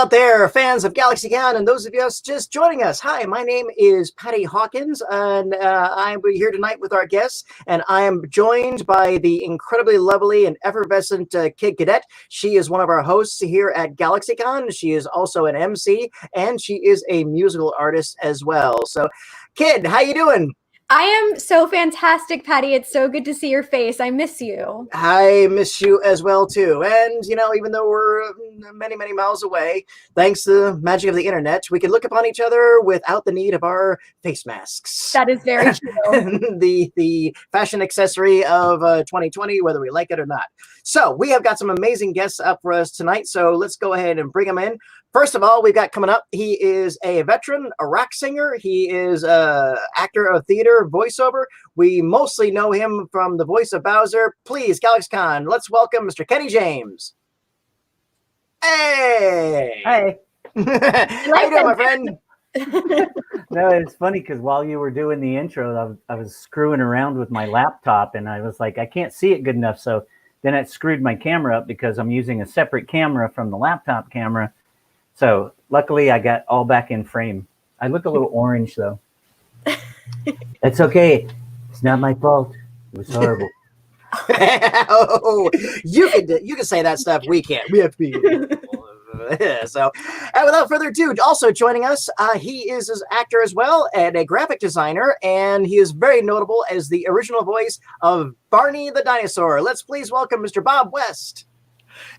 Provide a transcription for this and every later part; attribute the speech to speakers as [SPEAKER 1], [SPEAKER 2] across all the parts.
[SPEAKER 1] out there, fans of GalaxyCon, and those of you just joining us. Hi, my name is Patty Hawkins, and I'm here tonight with our guests, and I am joined by the incredibly lovely and effervescent Kid Cadet. She is one of our hosts here at GalaxyCon. She is also an MC, and she is a musical artist as well. So, Kid, how you doing?
[SPEAKER 2] I am so fantastic, Patty. It's so good to see your face. I miss you.
[SPEAKER 1] I miss you as well, too. And, you know, even though we're many, many miles away, thanks to the magic of the internet, we can look upon each other without the need of our face masks.
[SPEAKER 2] That is very true.
[SPEAKER 1] the fashion accessory of 2020, whether we like it or not. So we have got some amazing guests up for us tonight. So let's go ahead and bring them in. First of all, we've got coming up, he is a veteran, a rock singer. He is an actor of theater, voiceover. We mostly know him from the voice of Bowser. Please, GalaxyCon, let's welcome Mr. Kenny James. Hey!
[SPEAKER 3] Hi.
[SPEAKER 1] How you doing, my friend?
[SPEAKER 3] No, it's funny because while you were doing the intro, I was screwing around with my laptop, and I was like, I can't see it good enough. So then it screwed my camera up because I'm using a separate camera from the laptop camera. So luckily I got all back in frame. I look a little orange though. It's okay. It's not my fault. It was horrible.
[SPEAKER 1] Oh, you can say that stuff. We can't. We have to be. So, and without further ado, also joining us, he is an actor as well and a graphic designer, and he is very notable as the original voice of Barney the dinosaur. Let's please welcome Mr. Bob West.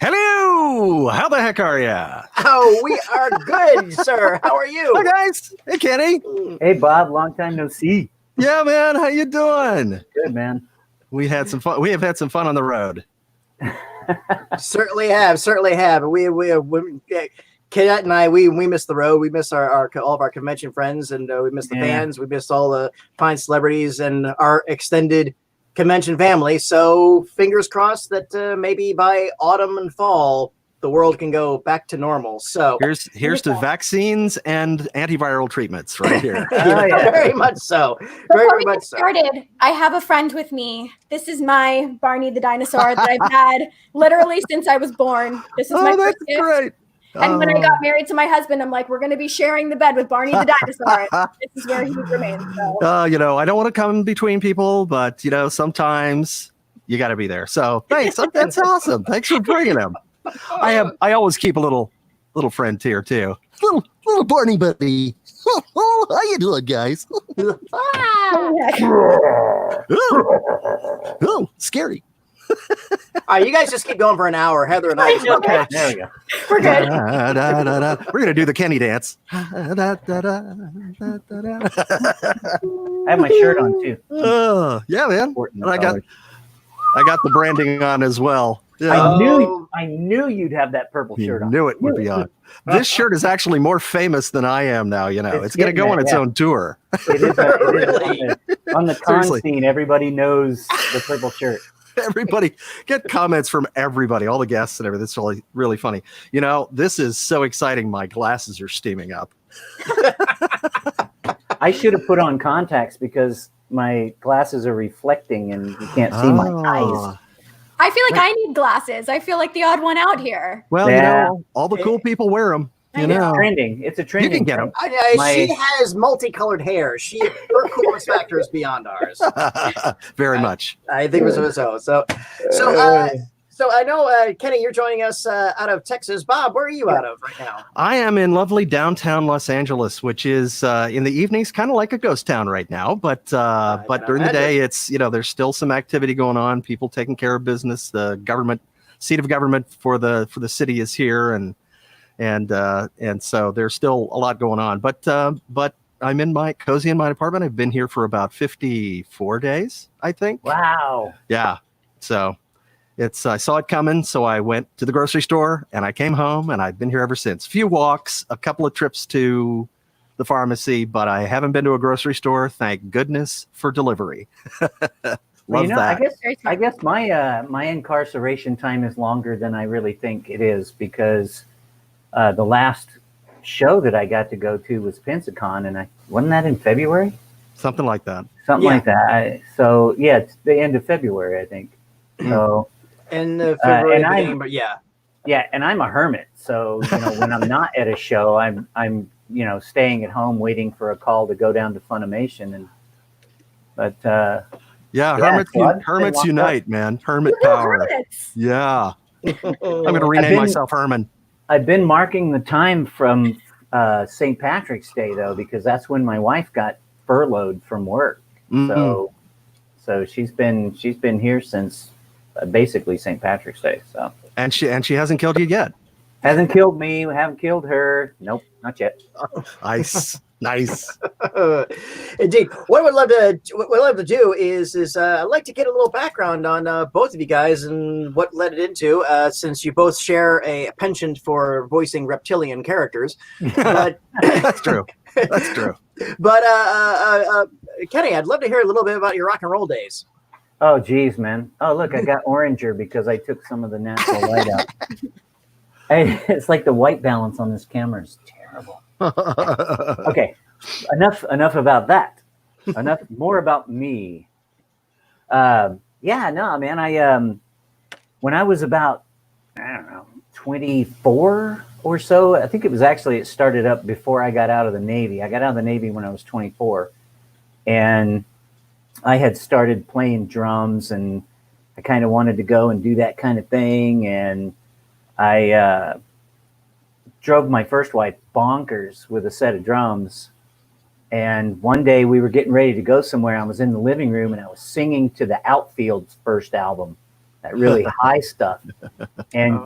[SPEAKER 4] Hello! How the heck are ya?
[SPEAKER 1] Oh, we are good, sir. How are you?
[SPEAKER 4] Hi, guys. Hey, Kenny.
[SPEAKER 3] Hey, Bob. Long time no see.
[SPEAKER 4] Yeah, man. How you doing?
[SPEAKER 3] Good, man.
[SPEAKER 4] We had some fun. We have had some fun on the road.
[SPEAKER 1] Certainly have. We Cadet and I, we miss the road. We miss our all of our convention friends, and we miss the fans. We miss all the fine celebrities and our extended convention family. So fingers crossed that maybe by autumn and fall the world can go back to normal. So
[SPEAKER 4] here's to vaccines and antiviral treatments right here.
[SPEAKER 1] Very much so. Very much so.
[SPEAKER 2] Started, I have a friend with me. This is my Barney the dinosaur that I've had literally since I was born. This is my first gift.
[SPEAKER 4] Great.
[SPEAKER 2] And when I got married to my husband, I'm like, we're going to be sharing the bed with Barney the dinosaur. This is where he remains. So.
[SPEAKER 4] You know, I don't want to come between people, but you know, sometimes you got to be there. So thanks. That's awesome. Thanks for bringing him. I always keep a little friend here too. Little Barney buddy. Oh, how you doing, guys? Oh, scary.
[SPEAKER 1] All right, you guys just keep going for an hour. Heather and I.
[SPEAKER 3] Okay, there we go.
[SPEAKER 2] We're good.
[SPEAKER 4] We're gonna do the Kenny dance.
[SPEAKER 3] I have my shirt on too.
[SPEAKER 4] Oh, yeah, man. And I got the branding on as well. Yeah.
[SPEAKER 3] I knew you'd have that purple shirt on.
[SPEAKER 4] Knew it would be on. This shirt is actually more famous than I am now. You know, it's going to go on its own tour.
[SPEAKER 3] It is
[SPEAKER 1] Really?
[SPEAKER 3] on the con scene. Everybody knows the purple shirt.
[SPEAKER 4] Everybody get comments from everybody, all the guests and everything. It's really, really funny. You know, this is so exciting. My glasses are steaming up.
[SPEAKER 3] I should have put on contacts because my glasses are reflecting and you can't see my eyes.
[SPEAKER 2] I feel like I need glasses. I feel like the odd one out here.
[SPEAKER 4] Well, you know, all the cool people wear them. You know,
[SPEAKER 3] it's trending. It's a trending.
[SPEAKER 4] You can get them.
[SPEAKER 1] She has multicolored hair. Her coolest factor is beyond ours.
[SPEAKER 4] Very much.
[SPEAKER 1] I think so. So I know, Kenny, you're joining us out of Texas. Bob, where are you out of right now?
[SPEAKER 4] I am in lovely downtown Los Angeles, which is in the evenings kind of like a ghost town right now. But during the day, it's, you know, there's still some activity going on. People taking care of business. The seat of government for the city is here, and so there's still a lot going on. But I'm cozy in my apartment. I've been here for about 54 days, I think.
[SPEAKER 3] Wow.
[SPEAKER 4] Yeah. So. I saw it coming, so I went to the grocery store and I came home and I've been here ever since. A few walks, a couple of trips to the pharmacy, but I haven't been to a grocery store. Thank goodness for delivery. Love that.
[SPEAKER 3] I guess my incarceration time is longer than I really think it is because the last show that I got to go to was Pensacon, and wasn't that in February?
[SPEAKER 4] Something like that.
[SPEAKER 3] Like that. It's the end of February, I think. So.
[SPEAKER 1] In February, but yeah.
[SPEAKER 3] Yeah, and I'm a hermit, so when I'm not at a show, I'm staying at home waiting for a call to go down to Funimation,
[SPEAKER 4] hermits unite, man. Hermit
[SPEAKER 2] We're
[SPEAKER 4] power.
[SPEAKER 2] hermits.
[SPEAKER 4] Yeah. I'm going to rename myself Herman.
[SPEAKER 3] I've been marking the time from St. Patrick's Day though, because that's when my wife got furloughed from work. So she's been here since basically St. Patrick's Day. So
[SPEAKER 4] and she hasn't killed you yet.
[SPEAKER 3] Hasn't killed me. Haven't killed her. Nope, not yet.
[SPEAKER 4] Nice.
[SPEAKER 1] Indeed. What I'd love to do is I'd like to get a little background on both of you guys and what led it into, since you both share a penchant for voicing reptilian characters. But
[SPEAKER 4] That's true. That's true.
[SPEAKER 1] But Kenny, I'd love to hear a little bit about your rock and roll days.
[SPEAKER 3] Oh, geez, man. Oh, look, I got oranger because I took some of the natural light out. Hey, it's like the white balance on this camera is terrible. Okay, enough about that. More about me. Man. When I was about 24 or so, I think it started up before I got out of the Navy. I got out of the Navy when I was 24, and I had started playing drums, and I kind of wanted to go and do that kind of thing, and I drove my first wife bonkers with a set of drums. And one day we were getting ready to go somewhere. I was in the living room and I was singing to the Outfield's first album, that really high stuff. And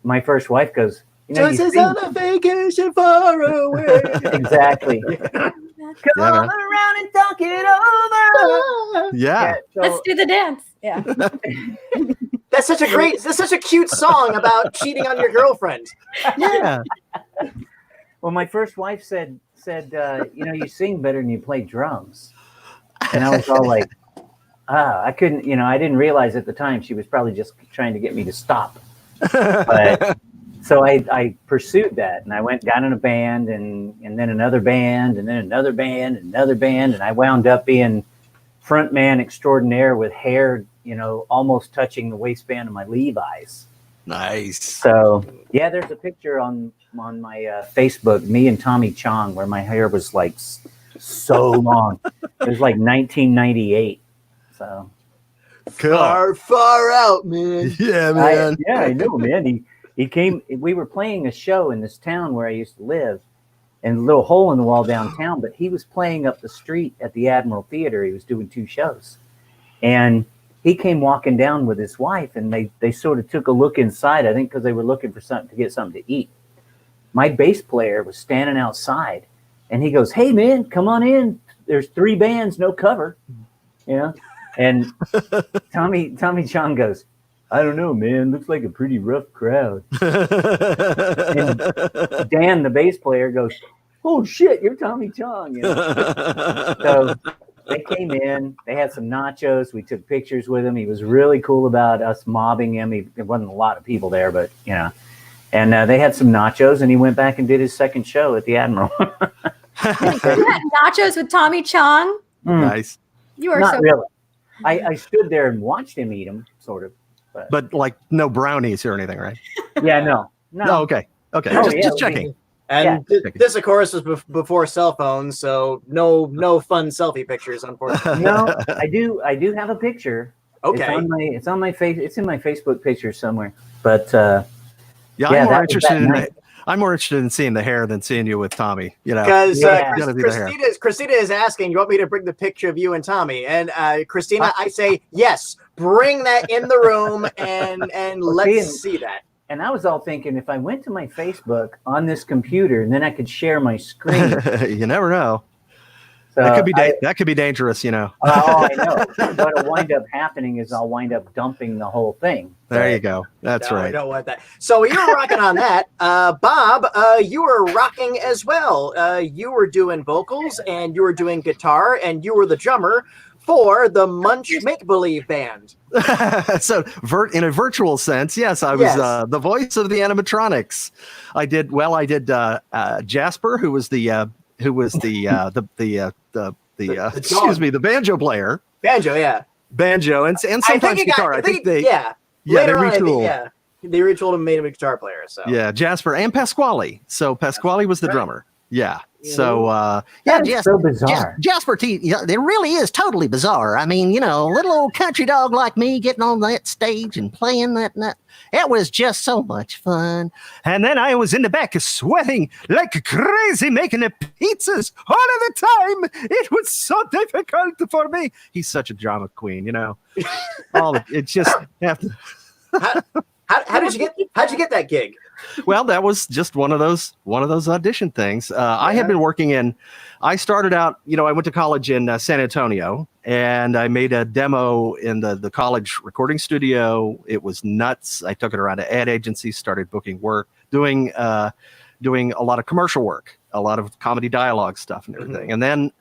[SPEAKER 3] my first wife goes,
[SPEAKER 1] Just is on a vacation far away.
[SPEAKER 3] Exactly. Come on around and talk it over.
[SPEAKER 4] Yeah.
[SPEAKER 2] Let's do the dance. Yeah.
[SPEAKER 1] That's such a cute song about cheating on your girlfriend.
[SPEAKER 4] Yeah.
[SPEAKER 3] Well, my first wife said, you sing better than you play drums. And I was all like, I couldn't, I didn't realize at the time she was probably just trying to get me to stop. But so I pursued that, and I got in a band, and then another band, and then another band, and another band, and I wound up being front man extraordinaire with hair, almost touching the waistband of my Levi's.
[SPEAKER 4] Nice.
[SPEAKER 3] So yeah, there's a picture on my Facebook, me and Tommy Chong, where my hair was like so long. It was like 1998. So
[SPEAKER 1] cool. Far out, man.
[SPEAKER 4] Yeah, man.
[SPEAKER 3] I know, man. He came. We were playing a show in this town where I used to live, in a little hole in the wall downtown. But he was playing up the street at the Admiral Theater. He was doing 2 shows, and he came walking down with his wife, and they sort of took a look inside. I think because they were looking for something to get something to eat. My bass player was standing outside, and he goes, "Hey, man, come on in. There's 3 bands, no cover." And Tommy Chong goes, "I don't know, man. Looks like a pretty rough crowd." And Dan, the bass player, goes, "Oh shit, you're Tommy Chong." So they came in. They had some nachos. We took pictures with him. He was really cool about us mobbing him. There wasn't a lot of people there, but And they had some nachos, and he went back and did his second show at the Admiral.
[SPEAKER 2] You had nachos with Tommy Chong.
[SPEAKER 4] Nice.
[SPEAKER 2] You are
[SPEAKER 3] Not
[SPEAKER 2] so
[SPEAKER 3] really. I stood there and watched him eat them, sort of.
[SPEAKER 4] But like no brownies or anything, right?
[SPEAKER 3] Yeah, no.
[SPEAKER 4] Oh, okay.
[SPEAKER 3] Oh,
[SPEAKER 4] Just checking.
[SPEAKER 1] And this, of course, was before cell phones, so no fun selfie pictures, unfortunately.
[SPEAKER 3] No, I do have a picture.
[SPEAKER 1] Okay,
[SPEAKER 3] it's on my face. It's in my Facebook picture somewhere. But
[SPEAKER 4] I'm more interested in seeing the hair than seeing you with Tommy.
[SPEAKER 1] Because
[SPEAKER 4] Christina
[SPEAKER 1] is asking, you want me to bring the picture of you and Tommy? And Christina, I say yes. Bring that in the room and let's see that.
[SPEAKER 3] And I was all thinking, if I went to my Facebook on this computer, and then I could share my screen.
[SPEAKER 4] You never know.
[SPEAKER 3] So
[SPEAKER 4] that could be dangerous,
[SPEAKER 3] Oh, I know. What'll wind up happening is I'll wind up dumping the whole thing.
[SPEAKER 4] There you go. That's right.
[SPEAKER 1] I don't want that. So you're rocking on that. Bob, you were rocking as well. You were doing vocals, and you were doing guitar, and you were the drummer for the Munch Make Believe band.
[SPEAKER 4] So in a virtual sense, yes, I was the voice of the animatronics. I did Jasper, who was the banjo player.
[SPEAKER 1] Banjo, yeah.
[SPEAKER 4] Banjo and sometimes guitar. I think they
[SPEAKER 1] later on,
[SPEAKER 4] retool.
[SPEAKER 1] The original made him a guitar player. So
[SPEAKER 4] Yeah, Jasper and Pasquale. So Pasquale was the drummer. Yeah. So
[SPEAKER 3] That's so bizarre.
[SPEAKER 5] Jasper T, it really is totally bizarre. I mean, little old country dog like me getting on that stage and playing that. It was just so much fun.
[SPEAKER 4] And then I was in the back sweating like crazy making the pizzas all of the time. It was so difficult for me. He's such a drama queen, It just have to.
[SPEAKER 1] How did you get that gig?
[SPEAKER 4] Well, that was just one of those audition things. I had been working I started out, I went to college in San Antonio, and I made a demo in the college recording studio. It was nuts. I took it around to ad agencies, started booking work, doing a lot of commercial work, a lot of comedy dialogue stuff and everything. And then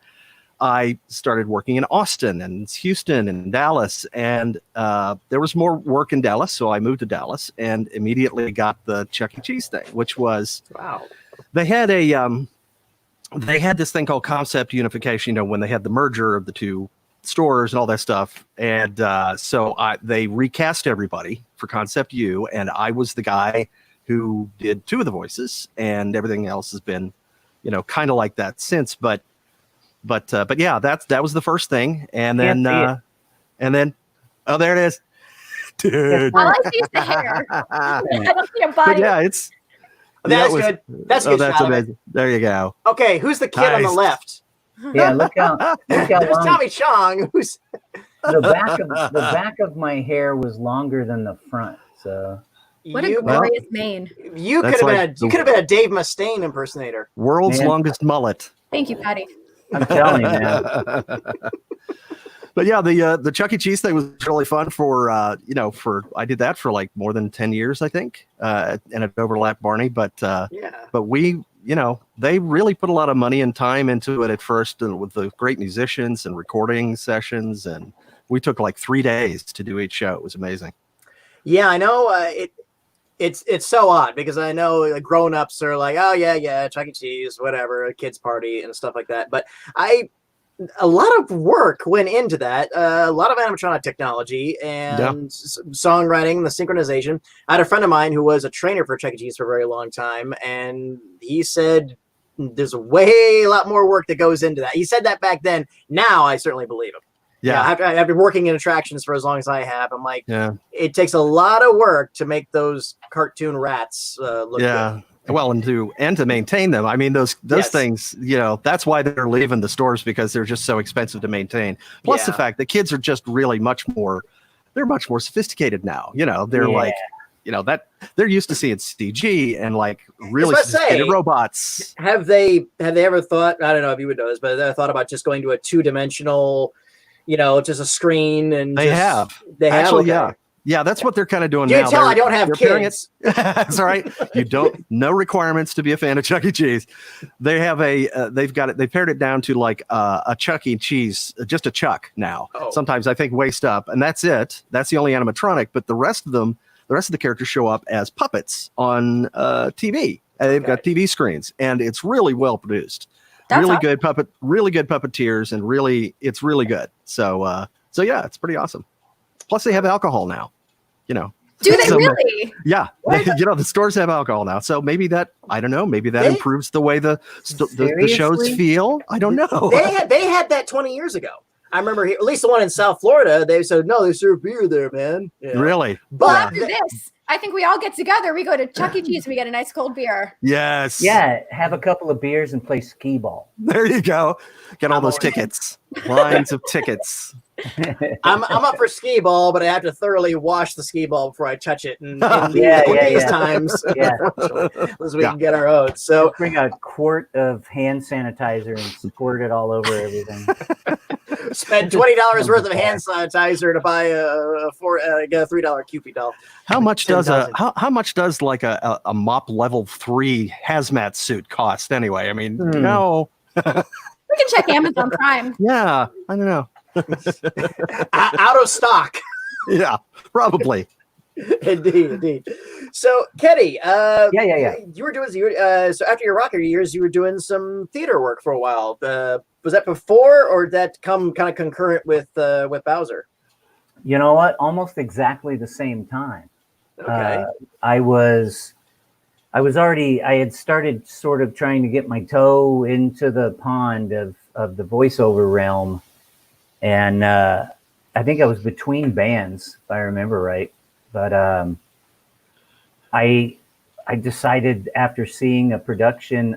[SPEAKER 4] I started working in Austin and Houston and Dallas, and there was more work in Dallas, so I moved to Dallas and immediately got the Chuck E. Cheese thing, which was they had this thing called concept unification. When they had the merger of the two stores and all that stuff, and so they recast everybody for Concept U, and I was the guy who did two of the voices, and everything else has been, kind of like that since, But yeah, that was the first thing, and then oh, there it is, dude.
[SPEAKER 2] All I see is the hair. I don't see a body.
[SPEAKER 4] But yeah, it's
[SPEAKER 1] that's good. That's good.
[SPEAKER 4] That's amazing. There you go.
[SPEAKER 1] Okay, who's the kid on the left?
[SPEAKER 3] Yeah, look how
[SPEAKER 1] There's
[SPEAKER 3] long
[SPEAKER 1] Tommy Chong. Who's
[SPEAKER 3] the back of my hair was longer than the front. So
[SPEAKER 2] What a glorious mane.
[SPEAKER 1] You could have been a Dave Mustaine impersonator.
[SPEAKER 4] World's longest mullet.
[SPEAKER 2] Thank you, Patty.
[SPEAKER 3] I'm telling you, man.
[SPEAKER 4] But yeah, the Chuck E. Cheese thing was really fun for I did that for like more than 10 years, I think, and it overlapped Barney. But we, they really put a lot of money and time into it at first, and with the great musicians and recording sessions, and we took like 3 days to do each show. It was amazing.
[SPEAKER 1] Yeah, I know. It's so odd because I know grown-ups are like, oh yeah, Chuck E. Cheese, whatever, a kid's party and stuff like that. But a lot of work went into that. A lot of animatronic technology and songwriting, the synchronization. I had a friend of mine who was a trainer for Chuck E. Cheese for a very long time, and he said there's a lot more work that goes into that. He said that back then. Now I certainly believe him. Yeah, I've been working in attractions for as long as I have. I'm like, it takes a lot of work to make those cartoon rats look good.
[SPEAKER 4] Well, and to maintain them. I mean, those things, that's why they're leaving the stores, because they're just so expensive to maintain. Plus the fact that kids are just really much more sophisticated now. They're like, that they're used to seeing CG and like really sophisticated robots.
[SPEAKER 1] Have they ever thought, I don't know if you would know this, but they thought about just going to a 2-dimensional, just a screen? And
[SPEAKER 4] they have. Actually, yeah, that's what they're kind of doing now.
[SPEAKER 1] You can tell I don't have kids.
[SPEAKER 4] That's all right. No requirements to be a fan of Chuck E. Cheese. They have they pared it down to like a Chuck E. Cheese, just a Chuck now. Oh. Sometimes I think waist up, and that's it. That's the only animatronic, but the rest of the characters show up as puppets on TV. And they've got TV screens, and it's really well produced. Really good puppeteers, and it's really good. So yeah, it's pretty awesome. Plus, they have alcohol now.
[SPEAKER 2] Do they really?
[SPEAKER 4] Yeah. The stores have alcohol now. So maybe that improves the way the shows feel. I don't know.
[SPEAKER 1] They had that 20 years ago. I remember at least the one in South Florida, they said, no, they serve beer there, man. Yeah.
[SPEAKER 4] Really?
[SPEAKER 2] But after this, I think we all get together. We go to Chuck E. Cheese and we get a nice cold beer.
[SPEAKER 4] Yes.
[SPEAKER 3] Yeah. Have a couple of beers and play skee ball.
[SPEAKER 4] There you go. Get all those tickets. Lines of tickets.
[SPEAKER 1] I'm up for skee ball, but I have to thoroughly wash the skee ball before I touch it. In these times, as we can get our own. So
[SPEAKER 3] bring a quart of hand sanitizer and squirt it all over everything.
[SPEAKER 1] Spend $20 worth of hand sanitizer to buy get a $3 Cupid doll.
[SPEAKER 4] How much does like a mop level 3 hazmat suit cost anyway? I mean, no.
[SPEAKER 2] We can check Amazon Prime.
[SPEAKER 4] Yeah, I don't know.
[SPEAKER 1] Out of stock.
[SPEAKER 4] Yeah, probably.
[SPEAKER 1] Indeed. So, Kenny, you were doing so after your rocker years, you were doing some theater work for a while. Was that before, or did that come kind of concurrent with Bowser?
[SPEAKER 3] You know what? Almost exactly the same time.
[SPEAKER 1] Okay.
[SPEAKER 3] I had started sort of trying to get my toe into the pond of the voiceover realm. And I think I was between bands, if I remember right. But I decided after seeing a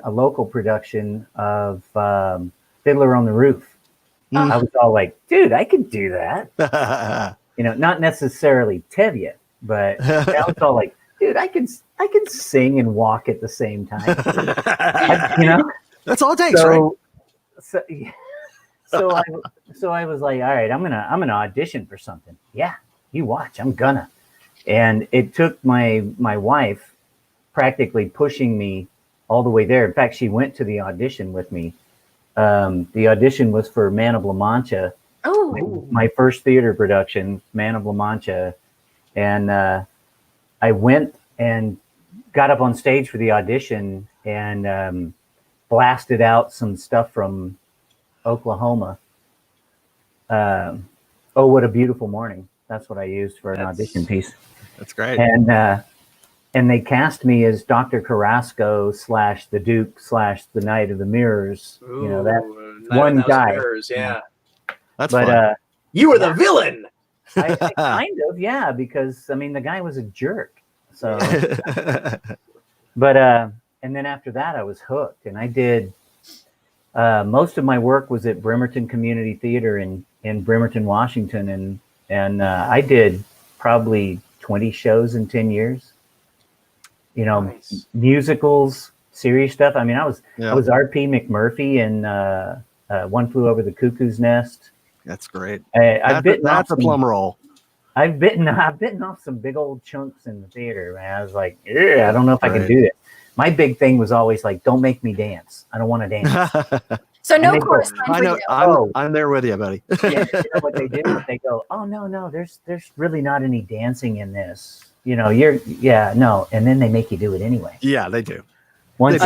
[SPEAKER 3] local production of Fiddler on the Roof, I was all like, dude, I could do that. Not necessarily Tevye, but I was all like, dude, I can sing and walk at the same time.
[SPEAKER 4] That's all it takes, right?
[SPEAKER 3] So I was like, all right, I'm gonna audition for something. Yeah, you watch, I'm gonna. And it took my wife practically pushing me all the way there. In fact, she went to the audition with me. The audition was for Man of La Mancha.
[SPEAKER 2] Oh,
[SPEAKER 3] My first theater production, Man of La Mancha. And I went and got up on stage for the audition and blasted out some stuff from Oklahoma. Oh, What a Beautiful Morning. That's what I used for an audition piece.
[SPEAKER 4] That's great.
[SPEAKER 3] And they cast me as Dr. Carrasco / the Duke / the Knight of the Mirrors.
[SPEAKER 1] Ooh,
[SPEAKER 3] that
[SPEAKER 1] Night
[SPEAKER 3] one
[SPEAKER 1] of a Thousand
[SPEAKER 3] guy.
[SPEAKER 1] Mirrors, yeah.
[SPEAKER 4] That's
[SPEAKER 3] But
[SPEAKER 4] fun.
[SPEAKER 1] You were the villain.
[SPEAKER 3] I kind of, yeah, because I mean the guy was a jerk. So, but and then after that I was hooked, and I did. Most of my work was at Bremerton Community Theater in Bremerton, Washington, and I did probably 20 shows in 10 years.
[SPEAKER 1] Nice.
[SPEAKER 3] Musicals, serious stuff. I mean, I was
[SPEAKER 4] Yeah.
[SPEAKER 3] R.P. McMurphy in One Flew Over the Cuckoo's Nest.
[SPEAKER 4] That's great.
[SPEAKER 3] That's
[SPEAKER 4] a plum roll.
[SPEAKER 3] I've bitten off some big old chunks in the theater, man. I was like, I don't know if I can do this. My big thing was always like, don't make me dance. I don't want to dance.
[SPEAKER 2] so no
[SPEAKER 3] And they
[SPEAKER 2] chorus
[SPEAKER 3] go,
[SPEAKER 2] line
[SPEAKER 4] I
[SPEAKER 2] for
[SPEAKER 4] know.
[SPEAKER 2] you.
[SPEAKER 4] I'm there with you, buddy.
[SPEAKER 3] Yeah, you know what they do? They go, oh no, there's really not any dancing in this. And then they make you do it anyway.
[SPEAKER 4] Yeah, they do.
[SPEAKER 3] Once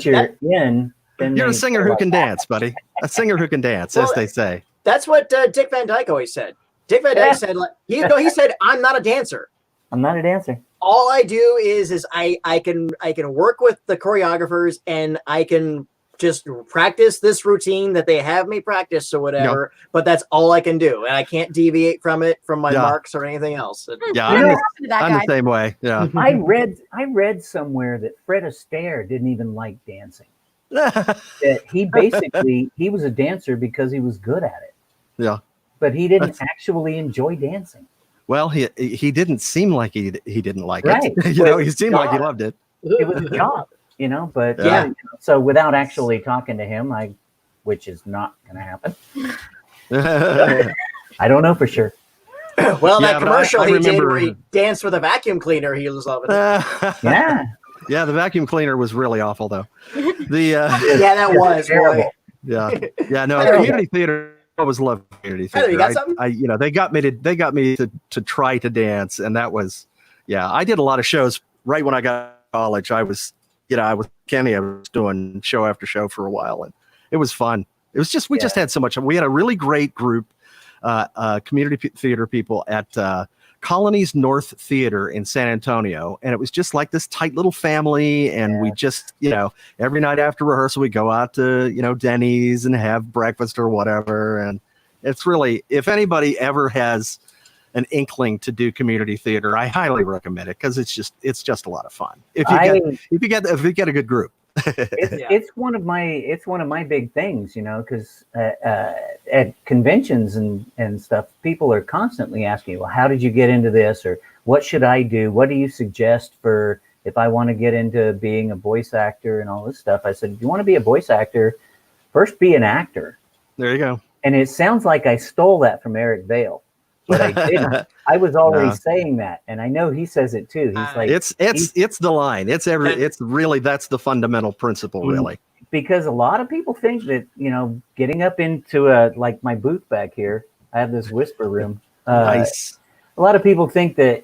[SPEAKER 3] you're in, then
[SPEAKER 4] You're a singer who can dance, buddy. A singer who can dance, as they say.
[SPEAKER 1] That's what Dick Van Dyke always said. Dick Van Dyke said, he said, I'm not a dancer.
[SPEAKER 3] I'm not a dancer.
[SPEAKER 1] All I do is I can work with the choreographers and I can just practice this routine that they have me practice or whatever, but that's all I can do. And I can't deviate from my marks or anything else.
[SPEAKER 4] Yeah,
[SPEAKER 2] Whatever
[SPEAKER 4] I'm,
[SPEAKER 2] happened to that
[SPEAKER 4] I'm
[SPEAKER 2] guy?
[SPEAKER 4] the same way. Yeah.
[SPEAKER 3] I read somewhere that Fred Astaire didn't even like dancing. That he was a dancer because he was good at it.
[SPEAKER 4] Yeah.
[SPEAKER 3] But he didn't actually enjoy dancing.
[SPEAKER 4] Well, he didn't seem like he didn't like
[SPEAKER 3] Right.
[SPEAKER 4] it. He seemed like he loved it.
[SPEAKER 3] It was a job, but
[SPEAKER 1] Yeah.
[SPEAKER 3] So without actually talking to him, which is not going to happen. I don't know for sure.
[SPEAKER 1] Well, that commercial
[SPEAKER 4] I
[SPEAKER 1] he did
[SPEAKER 4] remember-
[SPEAKER 1] where he danced with a vacuum cleaner, he was loving it.
[SPEAKER 3] Yeah.
[SPEAKER 4] Yeah, the vacuum cleaner was really awful, though. The
[SPEAKER 1] Yeah, that was
[SPEAKER 3] terrible.
[SPEAKER 1] boy.
[SPEAKER 4] yeah, no,
[SPEAKER 1] Heather,
[SPEAKER 4] community theater. I always loved community
[SPEAKER 1] Heather,
[SPEAKER 4] theater.
[SPEAKER 1] you got something?
[SPEAKER 4] They got me to try to dance, and that was, I did a lot of shows right when I got to college. I was Kenny. I was doing show after show for a while, and it was fun. It was just we just had so much. We had a really great group, community theater people at Colonies North Theater in San Antonio, and it was just like this tight little family. And we just, every night after rehearsal, we go out to Denny's and have breakfast or whatever. And it's really, if anybody ever has an inkling to do community theater, I highly recommend it because it's just a lot of fun. If you get a good group.
[SPEAKER 3] It's one of my big things, because at conventions and stuff, people are constantly asking, well, how did you get into this, or what should I do? What do you suggest for if I want to get into being a voice actor and all this stuff? I said, if you want to be a voice actor, first be an actor.
[SPEAKER 4] There you go.
[SPEAKER 3] And it sounds like I stole that from Eric Vale, but I didn't. I was already saying that, and I know he says it too. He's like,
[SPEAKER 4] it's the line. It's really, that's the fundamental principle, really.
[SPEAKER 3] Because a lot of people think that, getting up into like my booth back here, I have this whisper room.
[SPEAKER 4] Nice.
[SPEAKER 3] A lot of people think that,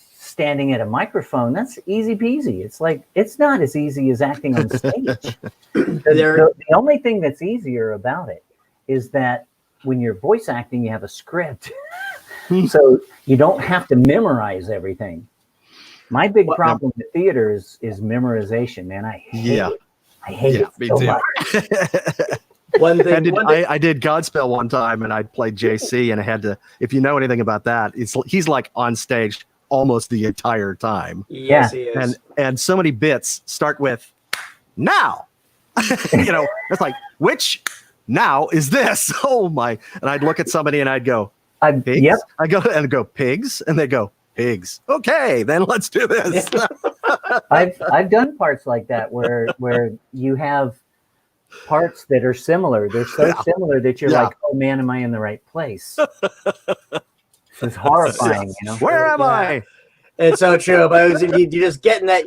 [SPEAKER 3] standing at a microphone, that's easy peasy. It's like, it's not as easy as acting on stage. The only thing that's easier about it is that when you're voice acting, you have a script. So you don't have to memorize everything. My big problem with theater is memorization, man. I hate it. I hate it
[SPEAKER 4] me
[SPEAKER 3] so
[SPEAKER 4] too.
[SPEAKER 3] much.
[SPEAKER 4] I did Godspell one time, and I played JC, and I had to. If you know anything about that, he's like on stage almost the entire time.
[SPEAKER 1] Yes, he is.
[SPEAKER 4] And so many bits start with now. It's like, which now is this? Oh my! And I'd look at somebody and I'd go, pigs?
[SPEAKER 3] Yep.
[SPEAKER 4] I go pigs, and they go pigs. Okay, then let's do this.
[SPEAKER 3] I've done parts like that where you have parts that are similar. They're so similar that you're like, oh man, am I in the right place? This is horrifying,
[SPEAKER 4] Where am I?
[SPEAKER 1] It's so true, but you just getting that.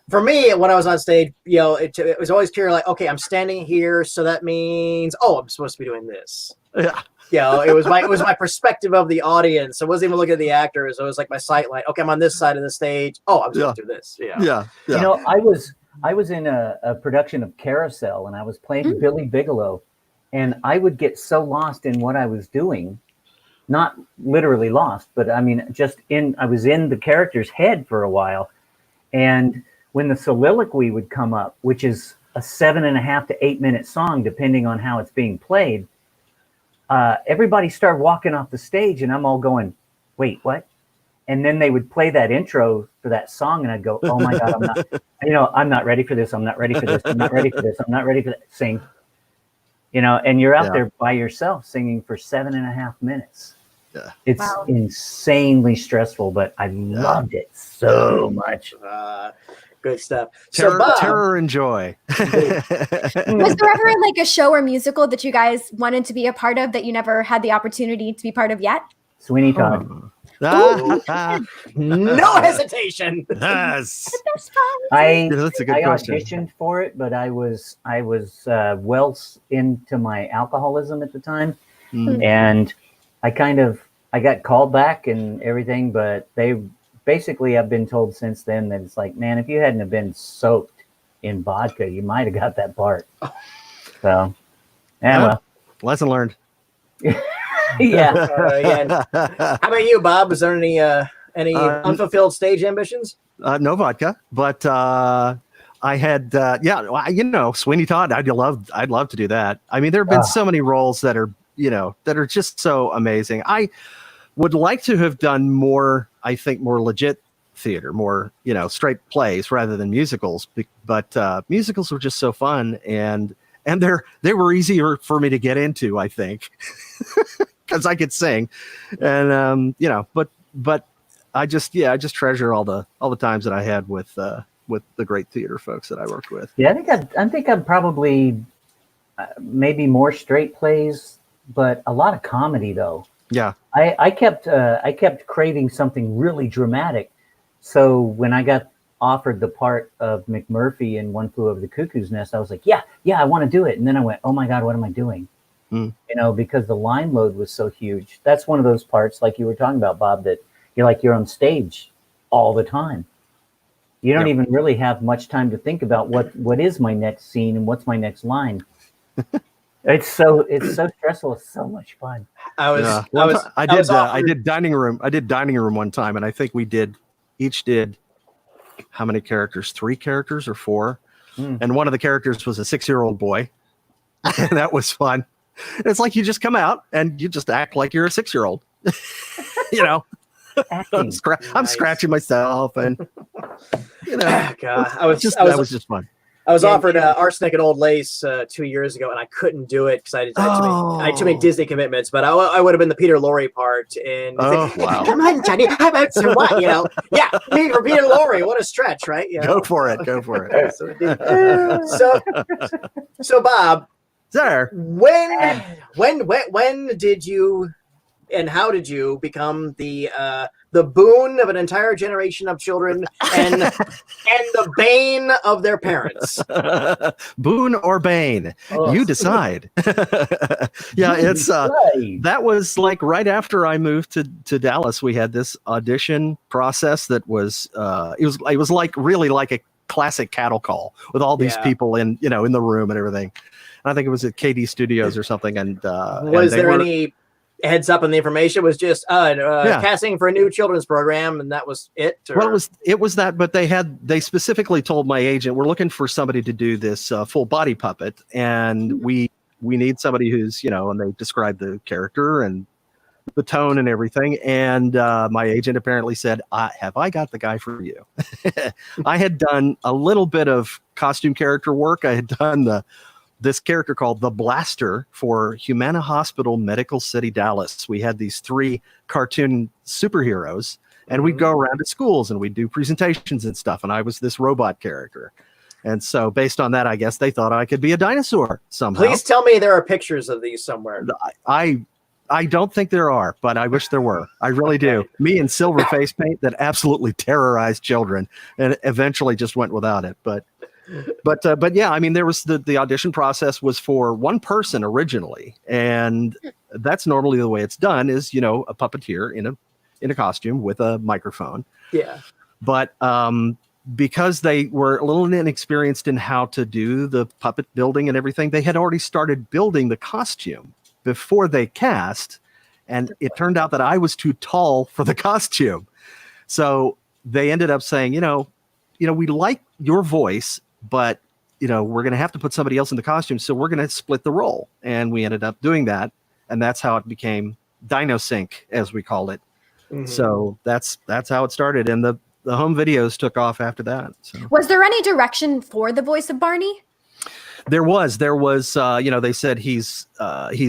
[SPEAKER 1] For me, when I was on stage, it was always clear, like, okay, I'm standing here, so that means, I'm supposed to be doing this.
[SPEAKER 4] Yeah.
[SPEAKER 1] It was my perspective of the audience. I wasn't even looking at the actors. It was like my sight line. Okay, I'm on this side of the stage. Oh, I'm supposed to do this. Yeah.
[SPEAKER 3] I was in a production of Carousel, and I was playing Billy Bigelow, and I would get so lost in what I was doing. Not literally lost, but I mean, I was in the character's head for a while. And when the soliloquy would come up, which is a 7.5 to 8 minute song, depending on how it's being played, everybody started walking off the stage, and I'm all going, wait, what? And then they would play that intro for that song, and I'd go, oh my God, I'm not ready for this. I'm not ready for this. I'm not ready for this. I'm not ready for that. Sing, and you're out there by yourself singing for 7.5 minutes.
[SPEAKER 4] Yeah.
[SPEAKER 3] It's insanely stressful, but I loved it so much.
[SPEAKER 1] Good stuff.
[SPEAKER 4] Terror and joy.
[SPEAKER 2] Was there ever like a show or musical that you guys wanted to be a part of that you never had the opportunity to be part of yet?
[SPEAKER 3] Sweeney Todd.
[SPEAKER 1] No hesitation.
[SPEAKER 4] Yes.
[SPEAKER 3] That's
[SPEAKER 4] a good question.
[SPEAKER 3] Auditioned for it, but I was well into my alcoholism at the time, and I got called back and everything, but they basically, I've been told since then that it's like, man, if you hadn't have been soaked in vodka, you might have got that part. So,
[SPEAKER 4] lesson learned.
[SPEAKER 3] Yeah.
[SPEAKER 1] How about you, Bob? Is there any unfulfilled stage ambitions?
[SPEAKER 4] No vodka, but I had Sweeney Todd. I'd love to do that. I mean, there have been so many roles that are just so amazing. I would like to have done more, I think, more legit theater, more, straight plays rather than musicals. But musicals were just so fun, and they were easier for me to get into, I think, because I could sing, and but I just treasure all the times that I had with the great theater folks that I worked with.
[SPEAKER 3] Yeah, I think I'm probably maybe more straight plays, but a lot of comedy though.
[SPEAKER 4] Yeah,
[SPEAKER 3] I kept craving something really dramatic. So when I got offered the part of McMurphy in One Flew Over the Cuckoo's Nest, I was like, yeah, I want to do it. And then I went, oh my God, what am I doing? Because the line load was so huge. That's one of those parts, like you were talking about, Bob, that you're on stage all the time. You don't even really have much time to think about what is my next scene and what's my next line. It's so stressful. It's so much fun.
[SPEAKER 4] I did dining room. I did dining room one time, and I think we each did how many characters? 3 characters or 4? And one of the characters was a 6-year-old boy. And that was fun. It's like you just come out and you just act like you're a 6-year-old. I'm scratching myself, and
[SPEAKER 1] God, that was
[SPEAKER 4] just fun.
[SPEAKER 1] I was offered Arsenic and Old Lace 2 years ago, and I couldn't do it because I had too many Disney commitments. But I would have been the Peter Lorre part. And
[SPEAKER 4] wow!
[SPEAKER 1] Come on, Johnny, how about some what? Yeah, me for Peter Lorre. What a stretch, right?
[SPEAKER 4] Go for it.
[SPEAKER 1] So Bob,
[SPEAKER 4] there.
[SPEAKER 1] When did you, and how did you become the boon of an entire generation of children and the bane of their parents?
[SPEAKER 4] Boon or bane, you decide. Yeah, it's that was like right after I moved to Dallas. We had this audition process that was it was like really like a classic cattle call with all these people in in the room and everything. And I think it was at KD Studios or something. And
[SPEAKER 1] was there any heads up on the information. It was just casting for a new children's program, and that was it. Or?
[SPEAKER 4] Well, it was that, but they specifically told my agent, we're looking for somebody to do this full body puppet, and we need somebody who's, and they described the character and the tone and everything. And my agent apparently said, have I got the guy for you? I had done a little bit of costume character work. I had done this character called the Blaster for Humana Hospital, Medical City, Dallas. We had these 3 cartoon superheroes, and we'd go around to schools and we'd do presentations and stuff. And I was this robot character. And so based on that, I guess they thought I could be a dinosaur somehow.
[SPEAKER 1] Please tell me there are pictures of these somewhere.
[SPEAKER 4] I don't think there are, but I wish there were. I really do. Me in silver face paint that absolutely terrorized children and eventually just went without it. But yeah, I mean, there was the audition process was for one person originally, and that's normally the way it's done is, a puppeteer in a costume with a microphone.
[SPEAKER 1] Yeah.
[SPEAKER 4] But because they were a little inexperienced in how to do the puppet building and everything, they had already started building the costume before they cast, and it turned out that I was too tall for the costume. So they ended up saying, we like your voice, but we're going to have to put somebody else in the costume, so we're going to split the role. And we ended up doing that, and that's how it became Dino Sync, as we called it. Mm-hmm. So that's how it started, and the home videos took off after that. So.
[SPEAKER 2] Was there any direction for the voice of Barney?
[SPEAKER 4] There was, they said he's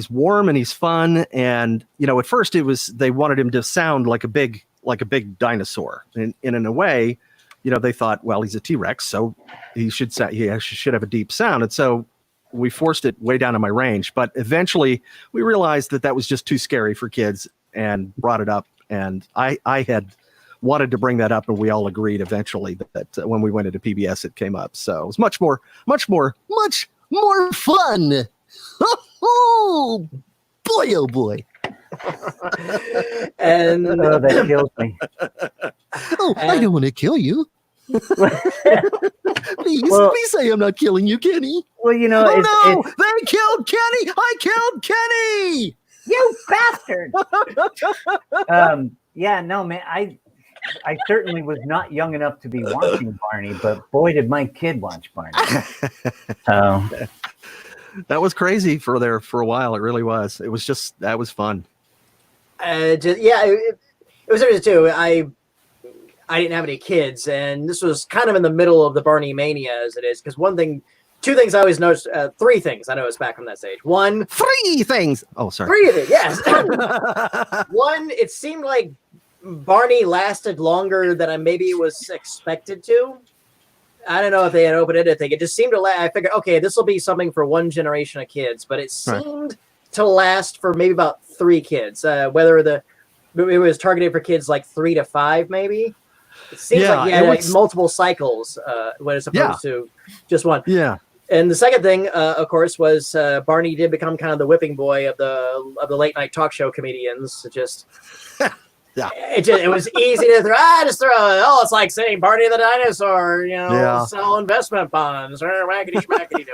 [SPEAKER 4] warm and he's fun. And, at first they wanted him to sound like a big dinosaur. And in a way, they thought, well, he's a T-Rex, so he should have a deep sound. And so we forced it way down to my range, but eventually we realized that was just too scary for kids and brought it up. And I had wanted to bring that up, and we all agreed eventually that when we went into PBS, it came up. So it was much more
[SPEAKER 5] fun. Oh boy, oh boy.
[SPEAKER 1] And
[SPEAKER 3] that kills me.
[SPEAKER 5] I don't want to kill you. Please say I'm not killing you, Kenny.
[SPEAKER 3] Well,
[SPEAKER 5] they killed Kenny. I killed Kenny.
[SPEAKER 3] You bastard. Yeah, no, man, I certainly was not young enough to be watching Barney, but boy, did my kid watch Barney. So
[SPEAKER 4] that was crazy for a while. It really was. It was that was fun.
[SPEAKER 1] It was interesting too. I didn't have any kids, and this was kind of in the middle of the Barney mania as it is. Because 2 things I always noticed, 3 things I noticed back from that stage.
[SPEAKER 5] 3 things. Oh, sorry.
[SPEAKER 1] 3 of it, yes. 1, it seemed like Barney lasted longer than I maybe was expected to. I don't know if they had opened it. I think it just seemed to last. I figured, okay, this will be something for one generation of kids, but it seemed to last for maybe about 3 kids. Whether it was targeted for kids like 3 to 5, maybe. It seems like multiple cycles when it's supposed to just one.
[SPEAKER 4] Yeah.
[SPEAKER 1] And the second thing, of course, was Barney did become kind of the whipping boy of the late night talk show comedians.
[SPEAKER 4] Yeah.
[SPEAKER 1] It was easy to throw. It's like saying Barney the dinosaur, sell investment bonds, or wackety schmackety do.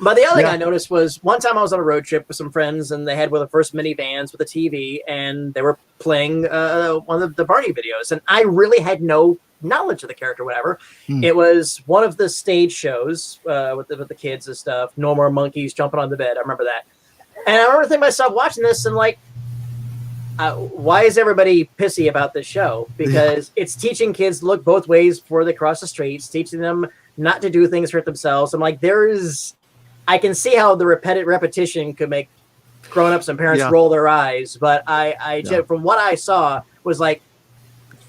[SPEAKER 1] But the other thing I noticed was one time I was on a road trip with some friends, and they had one of the first minivans with a TV, and they were playing one of the Barney videos, and I really had no knowledge of the character, whatever. It was one of the stage shows with the kids and stuff. No More Monkeys Jumping on the Bed. I remember that, and I remember thinking to myself watching this and like. Why is everybody pissy about this show? Because it's teaching kids to look both ways before they cross the streets, teaching them not to do things hurt themselves. I'm like, I can see how the repetition could make grown-ups and parents roll their eyes, but from what I saw was like,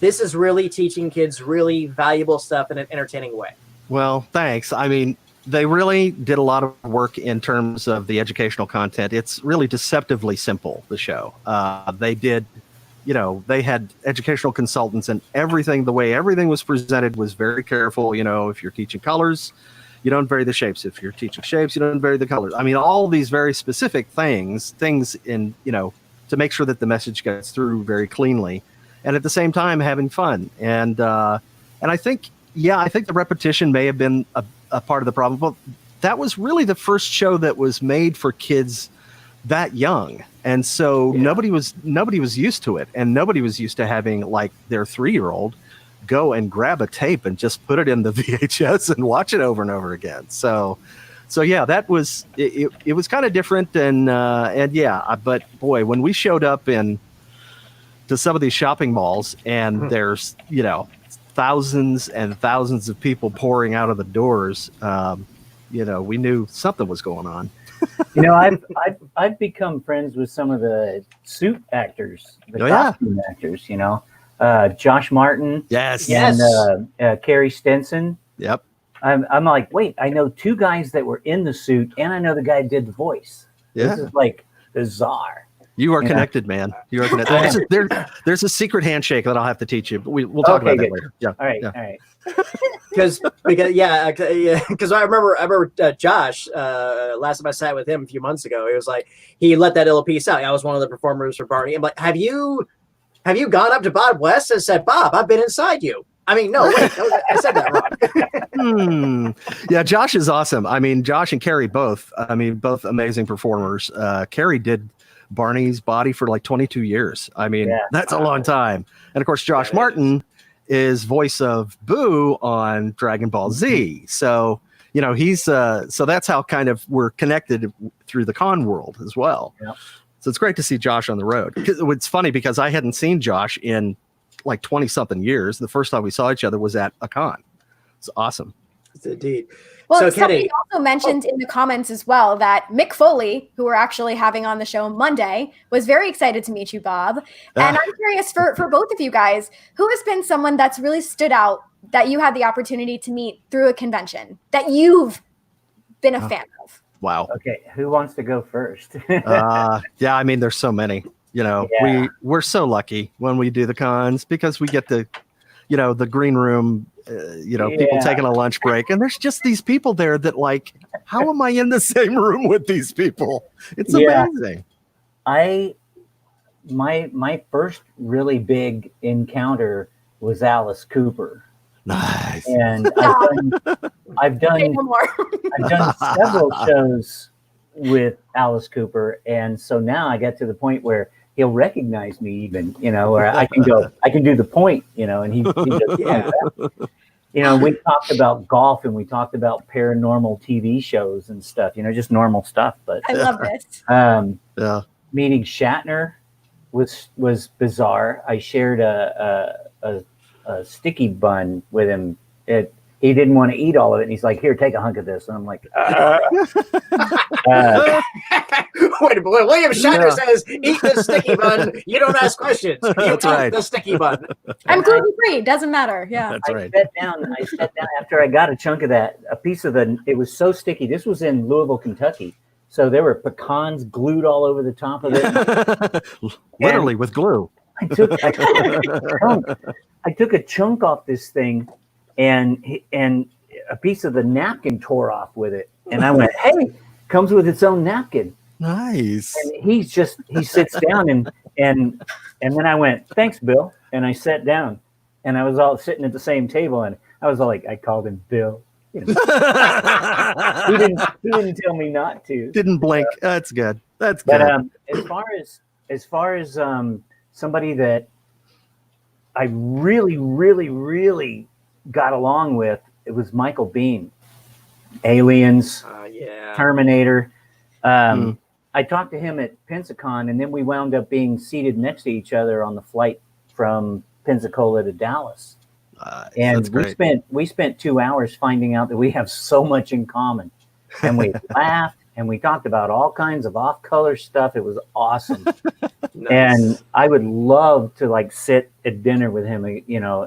[SPEAKER 1] this is really teaching kids really valuable stuff in an entertaining way.
[SPEAKER 4] Well, thanks. I mean, they really did a lot of work in terms of the educational content. It's really deceptively simple, the show. They did, they had educational consultants, and everything, the way everything was presented was very careful. If you're teaching colors, you don't vary the shapes. If you're teaching shapes, you don't vary the colors. I mean, all these very specific things in, to make sure that the message gets through very cleanly, and at the same time having fun. And I think the repetition may have been a part of the problem. But that was really the first show that was made for kids that young, and so nobody was used to it, and nobody was used to having like their 3-year-old go and grab a tape and just put it in the VHS and watch it over and over again. So yeah, that was it was kind of different, and yeah, but boy, when we showed up to some of these shopping malls, and there's thousands and thousands of people pouring out of the doors, we knew something was going on.
[SPEAKER 3] I've become friends with some of the suit actors, costume actors. Josh Martin, and Carrie Stinson.
[SPEAKER 4] Yep.
[SPEAKER 3] I'm like, wait, I know 2 guys that were in the suit, and I know the guy who did the voice.
[SPEAKER 4] Yeah.
[SPEAKER 3] This is like bizarre.
[SPEAKER 4] You are connected, man. You are connected. There's a secret handshake that I'll have to teach you, but we'll talk about that later. Yeah.
[SPEAKER 3] All right.
[SPEAKER 4] Yeah.
[SPEAKER 3] All right.
[SPEAKER 1] Because I remember Josh, last time I sat with him a few months ago, it was like he let that little piece out. I was one of the performers for Barney. I'm like, have you gone up to Bob West and said, Bob, I've been inside you? I mean, no, wait, I said that wrong.
[SPEAKER 4] Yeah, Josh is awesome. I mean, Josh and Carrie both amazing performers. Carrie did Barney's body for like 22 years. I mean, that's a long time. And of course, Josh Martin is voice of Boo on Dragon Ball Z. So, he's so that's how kind of we're connected through the con world as well.
[SPEAKER 3] Yep.
[SPEAKER 4] So it's great to see Josh on the road. It's funny because I hadn't seen Josh in like 20 something years. The first time we saw each other was at a con. It's awesome.
[SPEAKER 1] Indeed.
[SPEAKER 2] Well,
[SPEAKER 1] So,
[SPEAKER 2] somebody
[SPEAKER 1] Kenny,
[SPEAKER 2] also mentioned in the comments as well that Mick Foley, who we're actually having on the show Monday, was very excited to meet you, Bob. And I'm curious for both of you guys, who has been someone that's really stood out that you had the opportunity to meet through a convention that you've been a fan of?
[SPEAKER 4] Wow.
[SPEAKER 3] Okay, who wants to go first?
[SPEAKER 4] Yeah, I mean, there's so many. We're so lucky when we do the cons because we get the green room, people taking a lunch break, and there's just these people there that like, how am I in the same room with these people? It's amazing.
[SPEAKER 3] My first really big encounter was Alice Cooper.
[SPEAKER 4] Nice.
[SPEAKER 3] And I've done several shows with Alice Cooper, and so now I get to the point where he'll recognize me even, where I can do the point, and he does we talked about golf and we talked about paranormal TV shows and stuff, just normal stuff. But
[SPEAKER 2] I love this.
[SPEAKER 3] Meeting Shatner was bizarre. I shared a sticky bun with him. He didn't want to eat all of it, and he's like, "Here, take a hunk of this." And I'm like,
[SPEAKER 1] Wait a minute. William Shatner says, "Eat the sticky bun. You don't ask questions. You eat the sticky bun."
[SPEAKER 2] I'm gluten-free. Doesn't matter. Yeah.
[SPEAKER 4] That's right.
[SPEAKER 3] I sat down after I got a chunk of that, a piece of it was so sticky. This was in Louisville, Kentucky. So there were pecans glued all over the top of it.
[SPEAKER 4] Literally with glue.
[SPEAKER 3] I took a chunk off this thing, and a piece of the napkin tore off with it. And I went, "Hey, comes with its own napkin."
[SPEAKER 4] Nice.
[SPEAKER 3] And he sits down and then I went, "Thanks, Bill." And I sat down, and I was all sitting at the same table, and I was all like, I called him Bill. He didn't tell me not to.
[SPEAKER 4] Didn't blink. That's good. That's good.
[SPEAKER 3] But as far as somebody that I really, really, really got along with, it was Michael Biehn. Aliens, Terminator. I talked to him at Pensacon, and then we wound up being seated next to each other on the flight from Pensacola to Dallas. And we spent 2 hours finding out that we have so much in common. And we laughed, and we talked about all kinds of off-color stuff. It was awesome. Nice. And I would love to sit at dinner with him,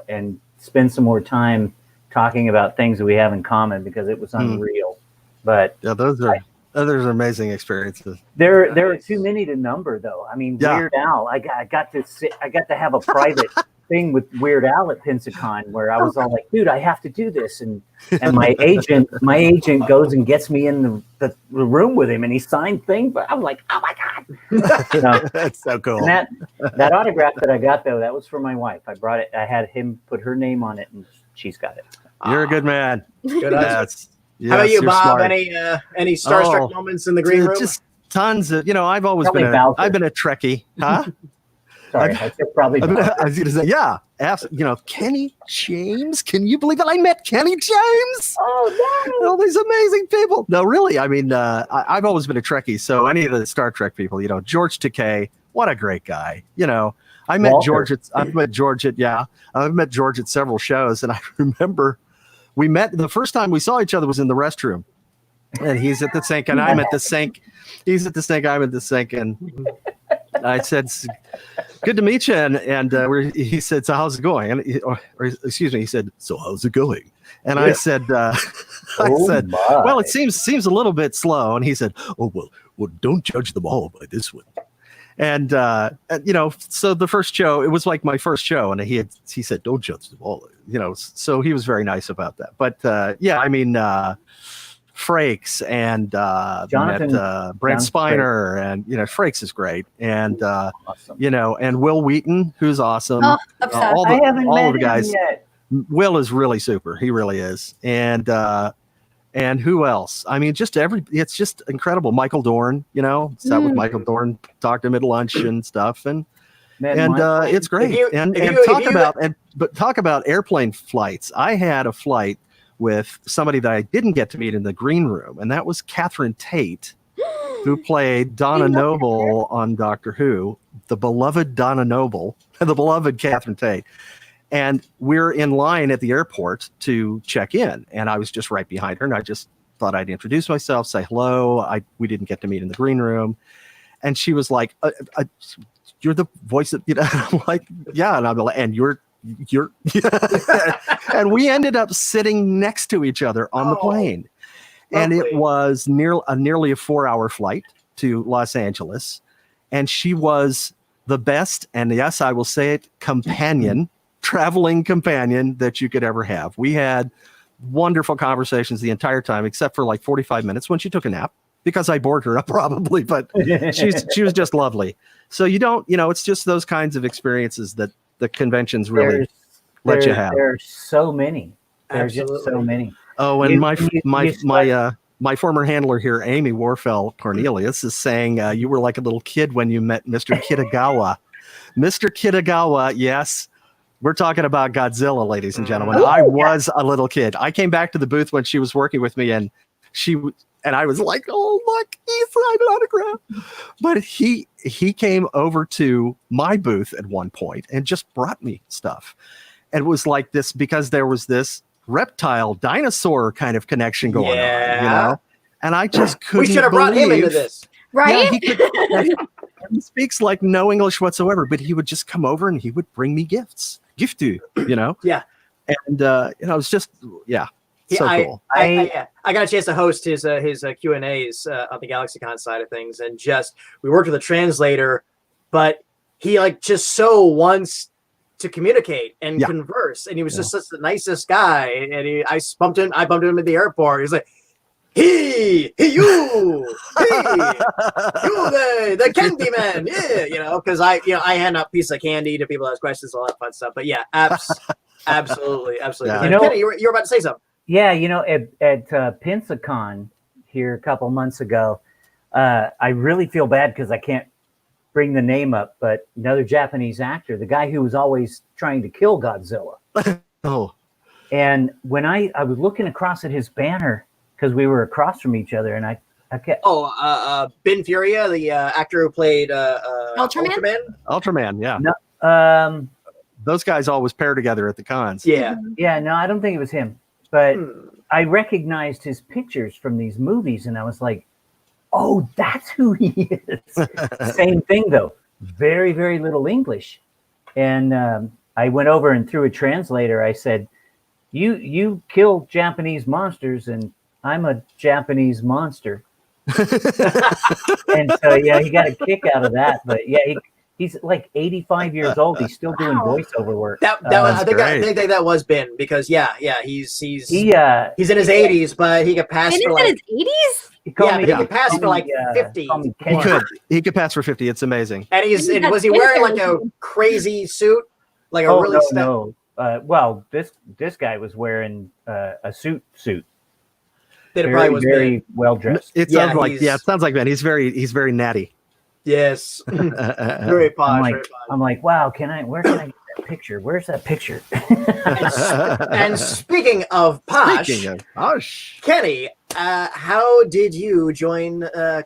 [SPEAKER 3] and spend some more time talking about things that we have in common, because it was unreal. But
[SPEAKER 4] yeah, those are amazing experiences.
[SPEAKER 3] There are too many to number, though. I mean, Weird Al. I got to have a private thing with Weird Al at Pensacon, where I was all like, "Dude, I have to do this," and my agent goes and gets me in the room with him, and he signed things. But I'm like, "Oh my god!"
[SPEAKER 4] That's so cool.
[SPEAKER 3] And that autograph that I got, though, that was for my wife. I brought it. I had him put her name on it, and she's got it.
[SPEAKER 4] You're a good man.
[SPEAKER 1] Good.
[SPEAKER 4] Yes,
[SPEAKER 1] how about you, Bob?
[SPEAKER 4] Smart.
[SPEAKER 1] Any starstruck moments in the green room?
[SPEAKER 4] Just tons of, I've always
[SPEAKER 3] Probably
[SPEAKER 4] been I've been a Trekkie, huh?
[SPEAKER 3] Sorry, I said probably.
[SPEAKER 4] I was going to say, yeah, Kenny James. Can you believe that I met Kenny James?
[SPEAKER 3] Oh no!
[SPEAKER 4] All these amazing people. No, really. I mean, I've always been a Trekkie. So any of the Star Trek people, George Takei, what a great guy. I met George. I've met George at several shows, and I remember we met the first time we saw each other was in the restroom, and he's at the sink, and I'm at the sink. He's at the sink. I'm at the sink, and I said, "Good to meet you." And he said, "So how's it going?" And he said, "So how's it going?" And I said, "Well, it seems a little bit slow." And he said, "Oh well, don't judge them all by this one." And so the first show, it was like my first show, and he said, "Don't judge them all." So he was very nice about that. But I mean, Frakes and
[SPEAKER 3] Jonathan,
[SPEAKER 4] Brent Spiner, and Frakes is great, and
[SPEAKER 3] awesome.
[SPEAKER 4] And Will Wheaton, who's awesome.
[SPEAKER 2] Oh,
[SPEAKER 4] all the guys.
[SPEAKER 3] Yet.
[SPEAKER 4] Will is really super. He really is, and who else? I mean, it's just incredible. Michael Dorn, sat with Michael Dorn, talked to him at lunch and stuff, and it's great. Talk about airplane flights. I had a flight with somebody that I didn't get to meet in the green room, and that was Catherine Tate, who played Donna Noble on Doctor Who, the beloved Donna Noble, the beloved Catherine Tate. And we're in line at the airport to check in, and I was just right behind her, and I just thought I'd introduce myself, say hello. We didn't get to meet in the green room, and she was like, "You're the voice of," I'm like, "Yeah," and I'm like, "And you're," and we ended up sitting next to each other on the plane, and it was nearly a 4-hour flight to Los Angeles, and she was the best, and yes, I will say it, traveling companion that you could ever have. We had wonderful conversations the entire time, except for like 45 minutes when she took a nap, because I bored her up probably, but she was just lovely. So it's just those kinds of experiences that the conventions really let you have.
[SPEAKER 3] There's so many. There's just so many.
[SPEAKER 4] Oh, and my former handler here, Amy Warfel Cornelius, is saying you were like a little kid when you met Mr. Kitagawa. Mr. Kitagawa, yes. We're talking about Godzilla, ladies and gentlemen. I was a little kid. I came back to the booth when she was working with me, and I was like, "Oh, look, he signed an autograph." But he came over to my booth at one point and just brought me stuff. And it was like this because there was this reptile dinosaur kind of connection going on, And I just couldn't.
[SPEAKER 1] We should have brought him into this,
[SPEAKER 2] right?
[SPEAKER 4] Yeah, he speaks like no English whatsoever, but he would just come over and he would bring me gifts. Yeah. And it was just so cool.
[SPEAKER 1] I got a chance to host his Q&As on the GalaxyCon side of things, and we worked with a translator, but he just so wants to communicate and converse, and he was just such the nicest guy. And I bumped him at the airport. He's like, you, the candy man, because I hand out piece of candy to people that ask questions, all that fun stuff. But yeah, absolutely.
[SPEAKER 4] Yeah.
[SPEAKER 1] Kenny, you were about to say something.
[SPEAKER 3] Yeah, at Pensacon here a couple months ago, I really feel bad because I can't bring the name up, but another Japanese actor, the guy who was always trying to kill Godzilla.
[SPEAKER 4] Oh.
[SPEAKER 3] And when I was looking across at his banner, because we were across from each other, and I kept...
[SPEAKER 1] Ben Furia, the actor who played Ultraman?
[SPEAKER 4] Ultraman, yeah.
[SPEAKER 3] No,
[SPEAKER 4] those guys always pair together at the cons.
[SPEAKER 3] Yeah, no, I don't think it was him. But I recognized his pictures from these movies, and I was like, oh, that's who he is. Same thing, though. Very, very little English. And I went over and through a translator, I said, you kill Japanese monsters, and I'm a Japanese monster. And so, yeah, he got a kick out of that. But, yeah, he's like 85 years old. He's still doing voiceover work.
[SPEAKER 1] I think that was Ben, because he's in his 80s, but he could pass for like
[SPEAKER 2] his 80s.
[SPEAKER 1] He could pass for like 50.
[SPEAKER 4] He could pass for 50. It's amazing.
[SPEAKER 1] And was he wearing like a crazy suit, like a really
[SPEAKER 3] no. Well, this guy was wearing a suit.
[SPEAKER 1] Then it probably was
[SPEAKER 3] very well dressed.
[SPEAKER 4] It sounds it sounds like Ben. He's very natty.
[SPEAKER 1] Yes. Very posh.
[SPEAKER 3] I'm like, wow, where can I get that picture? Where's that picture?
[SPEAKER 1] And speaking of posh, Kenny, how did you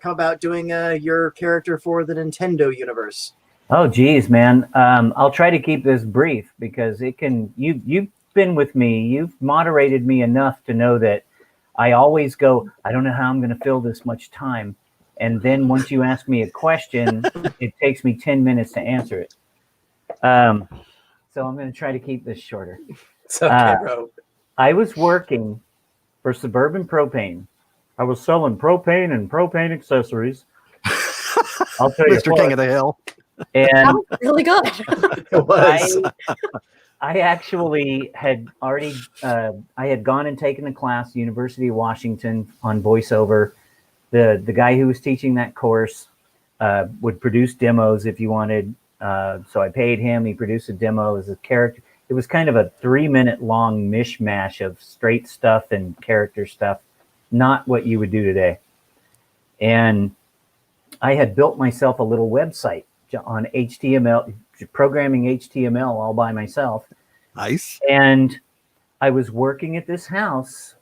[SPEAKER 1] come about doing your character for the Nintendo universe?
[SPEAKER 3] Oh, geez, man. I'll try to keep this brief because you've been with me. You've moderated me enough to know that I always go, I don't know how I'm going to fill this much time. And then once you ask me a question, it takes me 10 minutes to answer it. So I'm going to try to keep this shorter.
[SPEAKER 1] It's okay, bro.
[SPEAKER 3] I was working for Suburban Propane. I was selling propane and propane accessories. I'll tell you
[SPEAKER 4] Mr. King of the Hill.
[SPEAKER 3] And
[SPEAKER 2] That was really good.
[SPEAKER 1] It was.
[SPEAKER 3] I actually had already I had gone and taken a class, University of Washington, on voiceover. The guy who was teaching that course would produce demos if you wanted. So I paid him. He produced a demo as a character. It was kind of a 3-minute long mishmash of straight stuff and character stuff, not what you would do today. And I had built myself a little website on HTML, programming HTML all by myself.
[SPEAKER 4] Nice.
[SPEAKER 3] And I was working at this house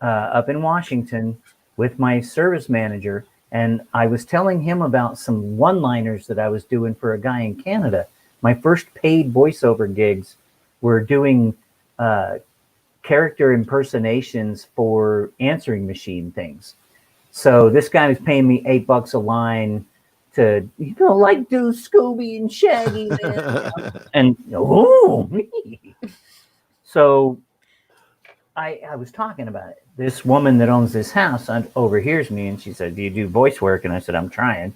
[SPEAKER 3] up in Washington with my service manager, and I was telling him about some one-liners that I was doing for a guy in Canada. My first paid voiceover gigs were doing character impersonations for answering machine things. So this guy was paying me $8 a line to, like do Scooby and Shaggy, man. And so I was talking about it. This woman that owns this house overhears me, and she said, "Do you do voice work?" And I said, "I'm trying."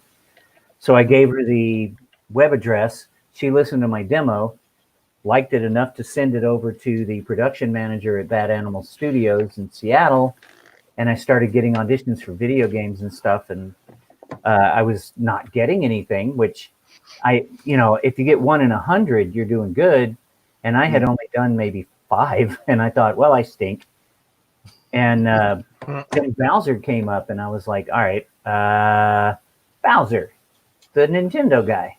[SPEAKER 3] So I gave her the web address. She listened to my demo, liked it enough to send it over to the production manager at Bad Animal Studios in Seattle, and I started getting auditions for video games and stuff, and I was not getting anything, which if you get 1 in 100, you're doing good. And I had only done maybe 5, and I thought, well, I stink. And then Bowser came up, and I was like, all right, Bowser, the Nintendo guy.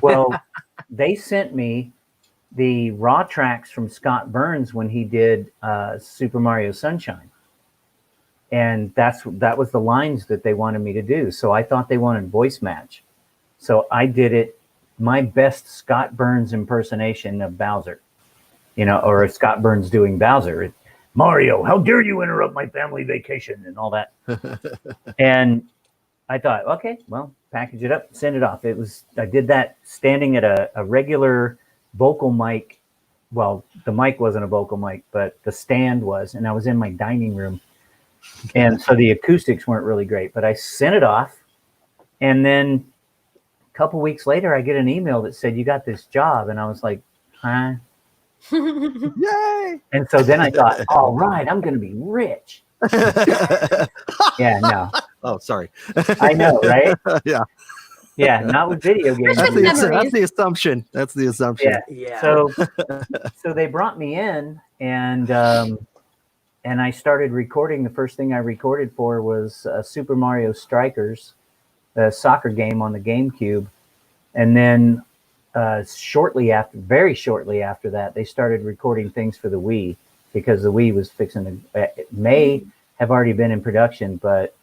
[SPEAKER 3] Well, they sent me the raw tracks from Scott Burns when he did Super Mario Sunshine. And that was the lines that they wanted me to do. So I thought they wanted voice match. So I did it, my best Scott Burns impersonation of Bowser, or Scott Burns doing Bowser. Mario, how dare you interrupt my family vacation and all that. And I thought, okay, well, package it up, send it off. I did that standing at a regular vocal mic. Well, the mic wasn't a vocal mic, but the stand was, and I was in my dining room. And so the acoustics weren't really great, but I sent it off. And then a couple weeks later, I get an email that said, "You got this job." And I was like, huh?
[SPEAKER 4] Yay!
[SPEAKER 3] And so then I thought, all right, I'm going to be rich. Yeah, no.
[SPEAKER 4] Oh, sorry.
[SPEAKER 3] I know, right?
[SPEAKER 4] Yeah.
[SPEAKER 3] Yeah, not with video games.
[SPEAKER 4] That's the assumption. That's the assumption.
[SPEAKER 3] Yeah. So they brought me in, and I started recording. The first thing I recorded for was Super Mario Strikers, the soccer game on the GameCube. And then very shortly after that, they started recording things for the Wii, because the Wii was fixing to, it may have already been in production, but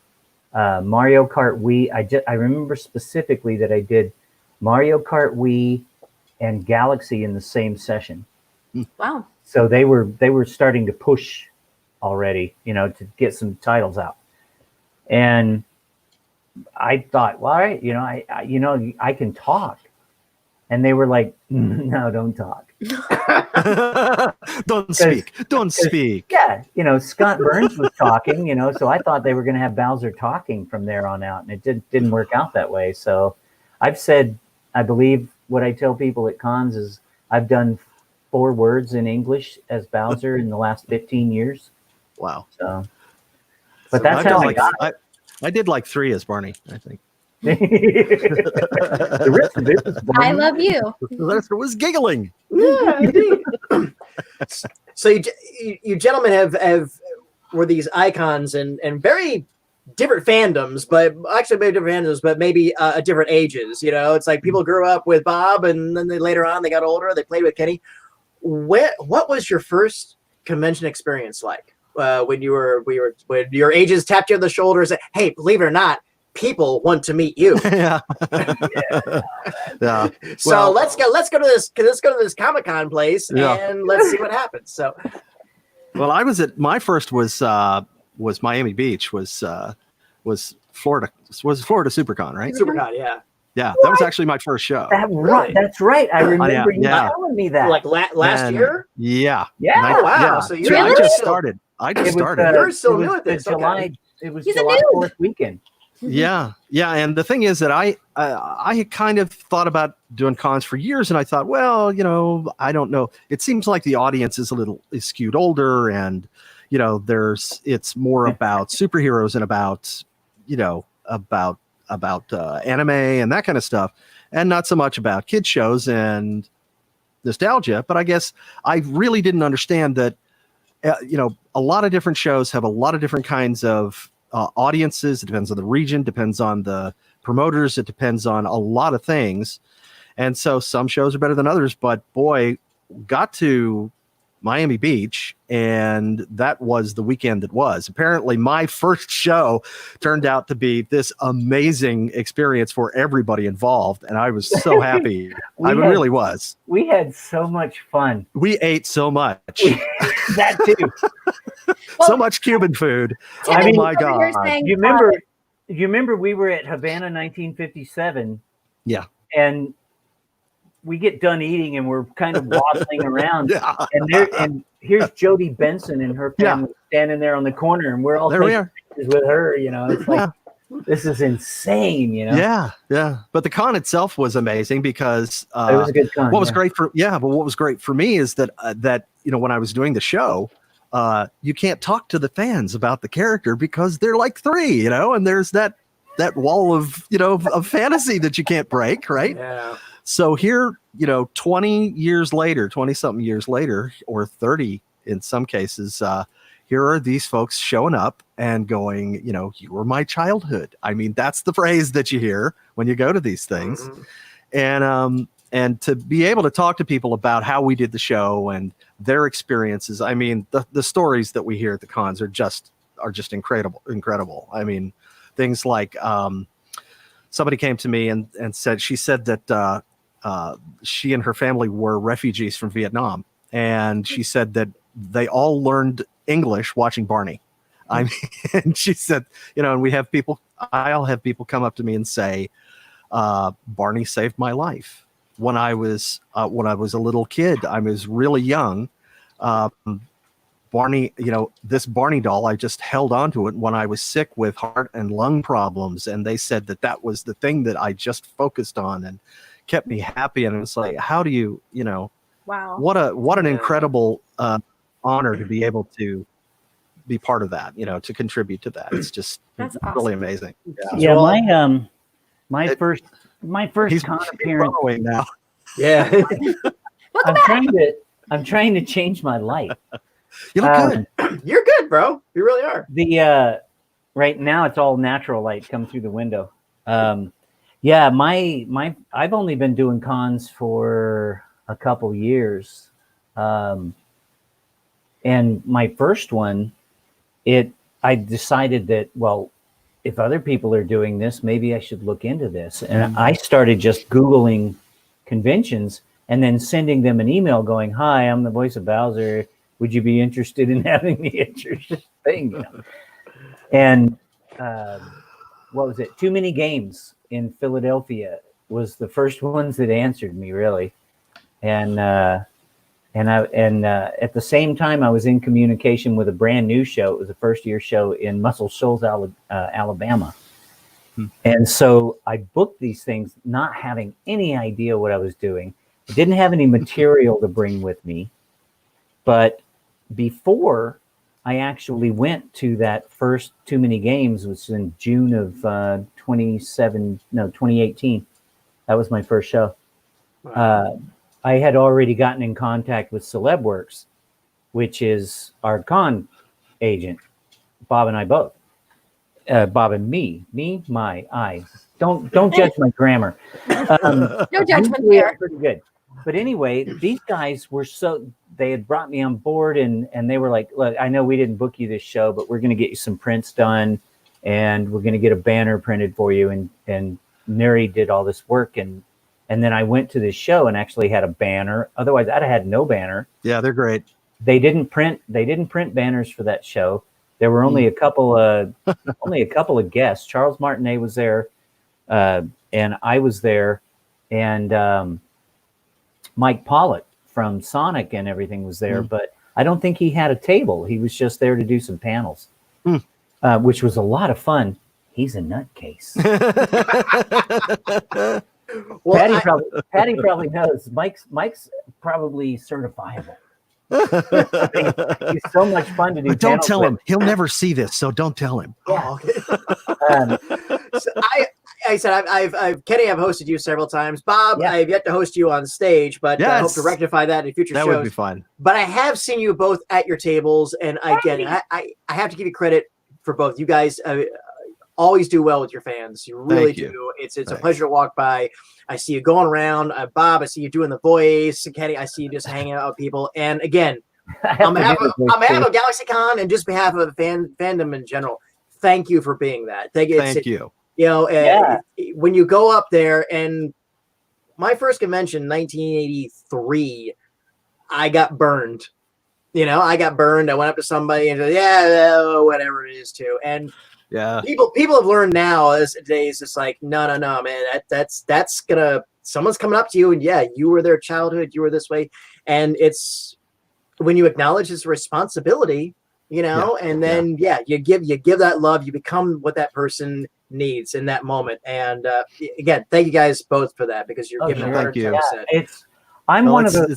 [SPEAKER 3] Mario Kart Wii, I remember specifically that I did Mario Kart Wii and Galaxy in the same session.
[SPEAKER 2] Wow.
[SPEAKER 3] So they were starting to push already, to get some titles out. And I thought, well, all right, I can talk. And they were like, no, don't talk.
[SPEAKER 4] Don't speak.
[SPEAKER 3] Yeah, Scott Burns was talking, so I thought they were going to have Bowser talking from there on out, and it didn't work out that way. So I've said, I believe what I tell people at cons is I've done 4 words in English as Bowser in the last 15 years.
[SPEAKER 4] Wow.
[SPEAKER 3] So, but that's how I got it.
[SPEAKER 4] I did like 3 as Barney, I think.
[SPEAKER 3] The rest of it was
[SPEAKER 2] I love you.
[SPEAKER 4] The rest was giggling.
[SPEAKER 1] Yeah, indeed. So you gentlemen have were these icons and very different fandoms, but actually maybe different fandoms, but maybe at different ages. You know, it's like people grew up with Bob, and then later on they got older, they played with Kenny. What was your first convention experience like? When your ages tapped you on the shoulder and said, "Hey, believe it or not, people want to meet you."
[SPEAKER 4] Yeah. Yeah.
[SPEAKER 1] So
[SPEAKER 4] Well,
[SPEAKER 1] let's go to this Comic-Con place and let's see what happens. So,
[SPEAKER 4] well, I was at my first was Miami Beach, was Florida SuperCon, right?
[SPEAKER 1] SuperCon, yeah.
[SPEAKER 4] Yeah, that was actually my first show.
[SPEAKER 1] Really?
[SPEAKER 3] That's right. I remember you
[SPEAKER 4] yeah.
[SPEAKER 3] telling me that.
[SPEAKER 1] Like last year?
[SPEAKER 4] Yeah.
[SPEAKER 3] Yeah.
[SPEAKER 1] Oh, wow.
[SPEAKER 4] Yeah.
[SPEAKER 1] So
[SPEAKER 4] I
[SPEAKER 1] you're
[SPEAKER 4] just started.
[SPEAKER 1] You're still new at this.
[SPEAKER 3] It was
[SPEAKER 2] He's a
[SPEAKER 3] July
[SPEAKER 2] noob.
[SPEAKER 3] 4th weekend.
[SPEAKER 4] Yeah. And the thing is that I had kind of thought about doing cons for years, and I thought, well, I don't know. It seems like the audience is skewed older, and it's more about superheroes and about anime and that kind of stuff, and not so much about kids shows and nostalgia. But I guess I really didn't understand that a lot of different shows have a lot of different kinds of audiences. It depends on the region, depends on the promoters, it depends on a lot of things. And so some shows are better than others, but boy, got to Miami Beach, and that was the weekend that was. Apparently, my first show turned out to be this amazing experience for everybody involved, and I was so happy. Really was.
[SPEAKER 3] We had so much fun.
[SPEAKER 4] We ate so much.
[SPEAKER 3] That too.
[SPEAKER 4] So much Cuban food.
[SPEAKER 2] Tim,
[SPEAKER 4] Oh my God.
[SPEAKER 3] You remember we were at Havana 1957.
[SPEAKER 4] Yeah.
[SPEAKER 3] And we get done eating and we're kind of waddling around.
[SPEAKER 4] Yeah.
[SPEAKER 3] And here's Jodie Benson and her family standing there on the corner, and we're all taking pictures with her. It's like, this is insane,
[SPEAKER 4] Yeah. But the con itself was amazing because
[SPEAKER 3] it was a good con.
[SPEAKER 4] What was great for me is that when I was doing the show, you can't talk to the fans about the character because they're like 3, and there's that wall of fantasy that you can't break, right?
[SPEAKER 1] Yeah.
[SPEAKER 4] So here, 20 something years later, or 30 in some cases, here are these folks showing up and going, you were my childhood. I mean, that's the phrase that you hear when you go to these things. Mm-hmm. And to be able to talk to people about how we did the show and their experiences. I mean, the stories that we hear at the cons are just incredible. I mean, things like, somebody came to me and said that she and her family were refugees from Vietnam. And she said that they all learned English watching Barney. I mean, and she said, and I'll have people come up to me and say, Barney saved my life. When I was a little kid, I was really young. Barney, this Barney doll, I just held on to it when I was sick with heart and lung problems. And they said that was the thing that I just focused on and kept me happy. And it's like, how do you,
[SPEAKER 2] wow,
[SPEAKER 4] what an incredible honor to be able to be part of that, to contribute to that. It's just
[SPEAKER 2] That's
[SPEAKER 4] really
[SPEAKER 2] awesome.
[SPEAKER 4] amazing.
[SPEAKER 3] Yeah. My first con appearance
[SPEAKER 4] now.
[SPEAKER 1] Yeah.
[SPEAKER 3] I'm trying to change my life.
[SPEAKER 4] You look good.
[SPEAKER 1] You're good, bro. You really are.
[SPEAKER 3] Right now it's all natural light come through the window. I've only been doing cons for a couple years. And my first one, I decided that, well, if other people are doing this, maybe I should look into this. And I started just Googling conventions and then sending them an email going, "Hi, I'm the voice of Bowser. Would you be interested in having me at your thing?" And what was it? Too Many Games in Philadelphia was the first ones that answered me, really. And at the same time, I was in communication with a brand new show. It was a first-year show in Muscle Shoals, Alabama. And so I booked these things not having any idea what I was doing. I didn't have any material to bring with me. But before I actually went to that first Too Many Games, which was in June of 2018. That was my first show.
[SPEAKER 1] Wow.
[SPEAKER 3] I had already gotten in contact with CelebWorks, which is our con agent. Bob and I both. Bob and me, my, I. Don't judge my grammar.
[SPEAKER 2] No judgment
[SPEAKER 3] we are
[SPEAKER 2] there.
[SPEAKER 3] pretty good. But anyway, these guys were they had brought me on board and they were like, look, I know we didn't book you this show, but we're going to get you some prints done and we're going to get a banner printed for you. And Neri did all this work. And then I went to this show and actually had a banner. Otherwise, I'd have had no banner.
[SPEAKER 4] Yeah, they're great.
[SPEAKER 3] They didn't print banners for that show. There were only a couple of guests. Charles Martinet was there, and I was there, and Mike Pollitt from Sonic and everything was there. But I don't think he had a table. He was just there to do some panels, which was a lot of fun. He's a nutcase. Well, Patty probably knows. Mike's probably certifiable. He's so much fun to do.
[SPEAKER 4] But don't tell him. He'll never see this, so don't tell him.
[SPEAKER 1] Yeah. So I said Kenny, I've hosted you several times. Bob, I've yet to host you on stage, but I hope to rectify that in future shows.
[SPEAKER 4] That would be fun.
[SPEAKER 1] But I have seen you both at your tables, and again, I have to give you credit for both. You guys always do well with your fans. You really do. It's a pleasure to walk by. I see you going around. Bob, I see you doing the voice. Kenny, I see you just hanging out with people. And again, on behalf of GalaxyCon and just behalf of fandom in general, thank you for being that. Thank you. You know, when you go up there, and my first convention, 1983, I got burned. You know, I got burned. I went up to somebody and said, whatever it is too. And people have learned now as days. It's like, no, man, that's gonna, someone's coming up to you and you were their childhood, you were this way. And it's when you acknowledge it's a responsibility, you know, and then, you give that love, you become what that person needs in that moment. And again, thank you guys both for that, because you're giving 110%.
[SPEAKER 3] It's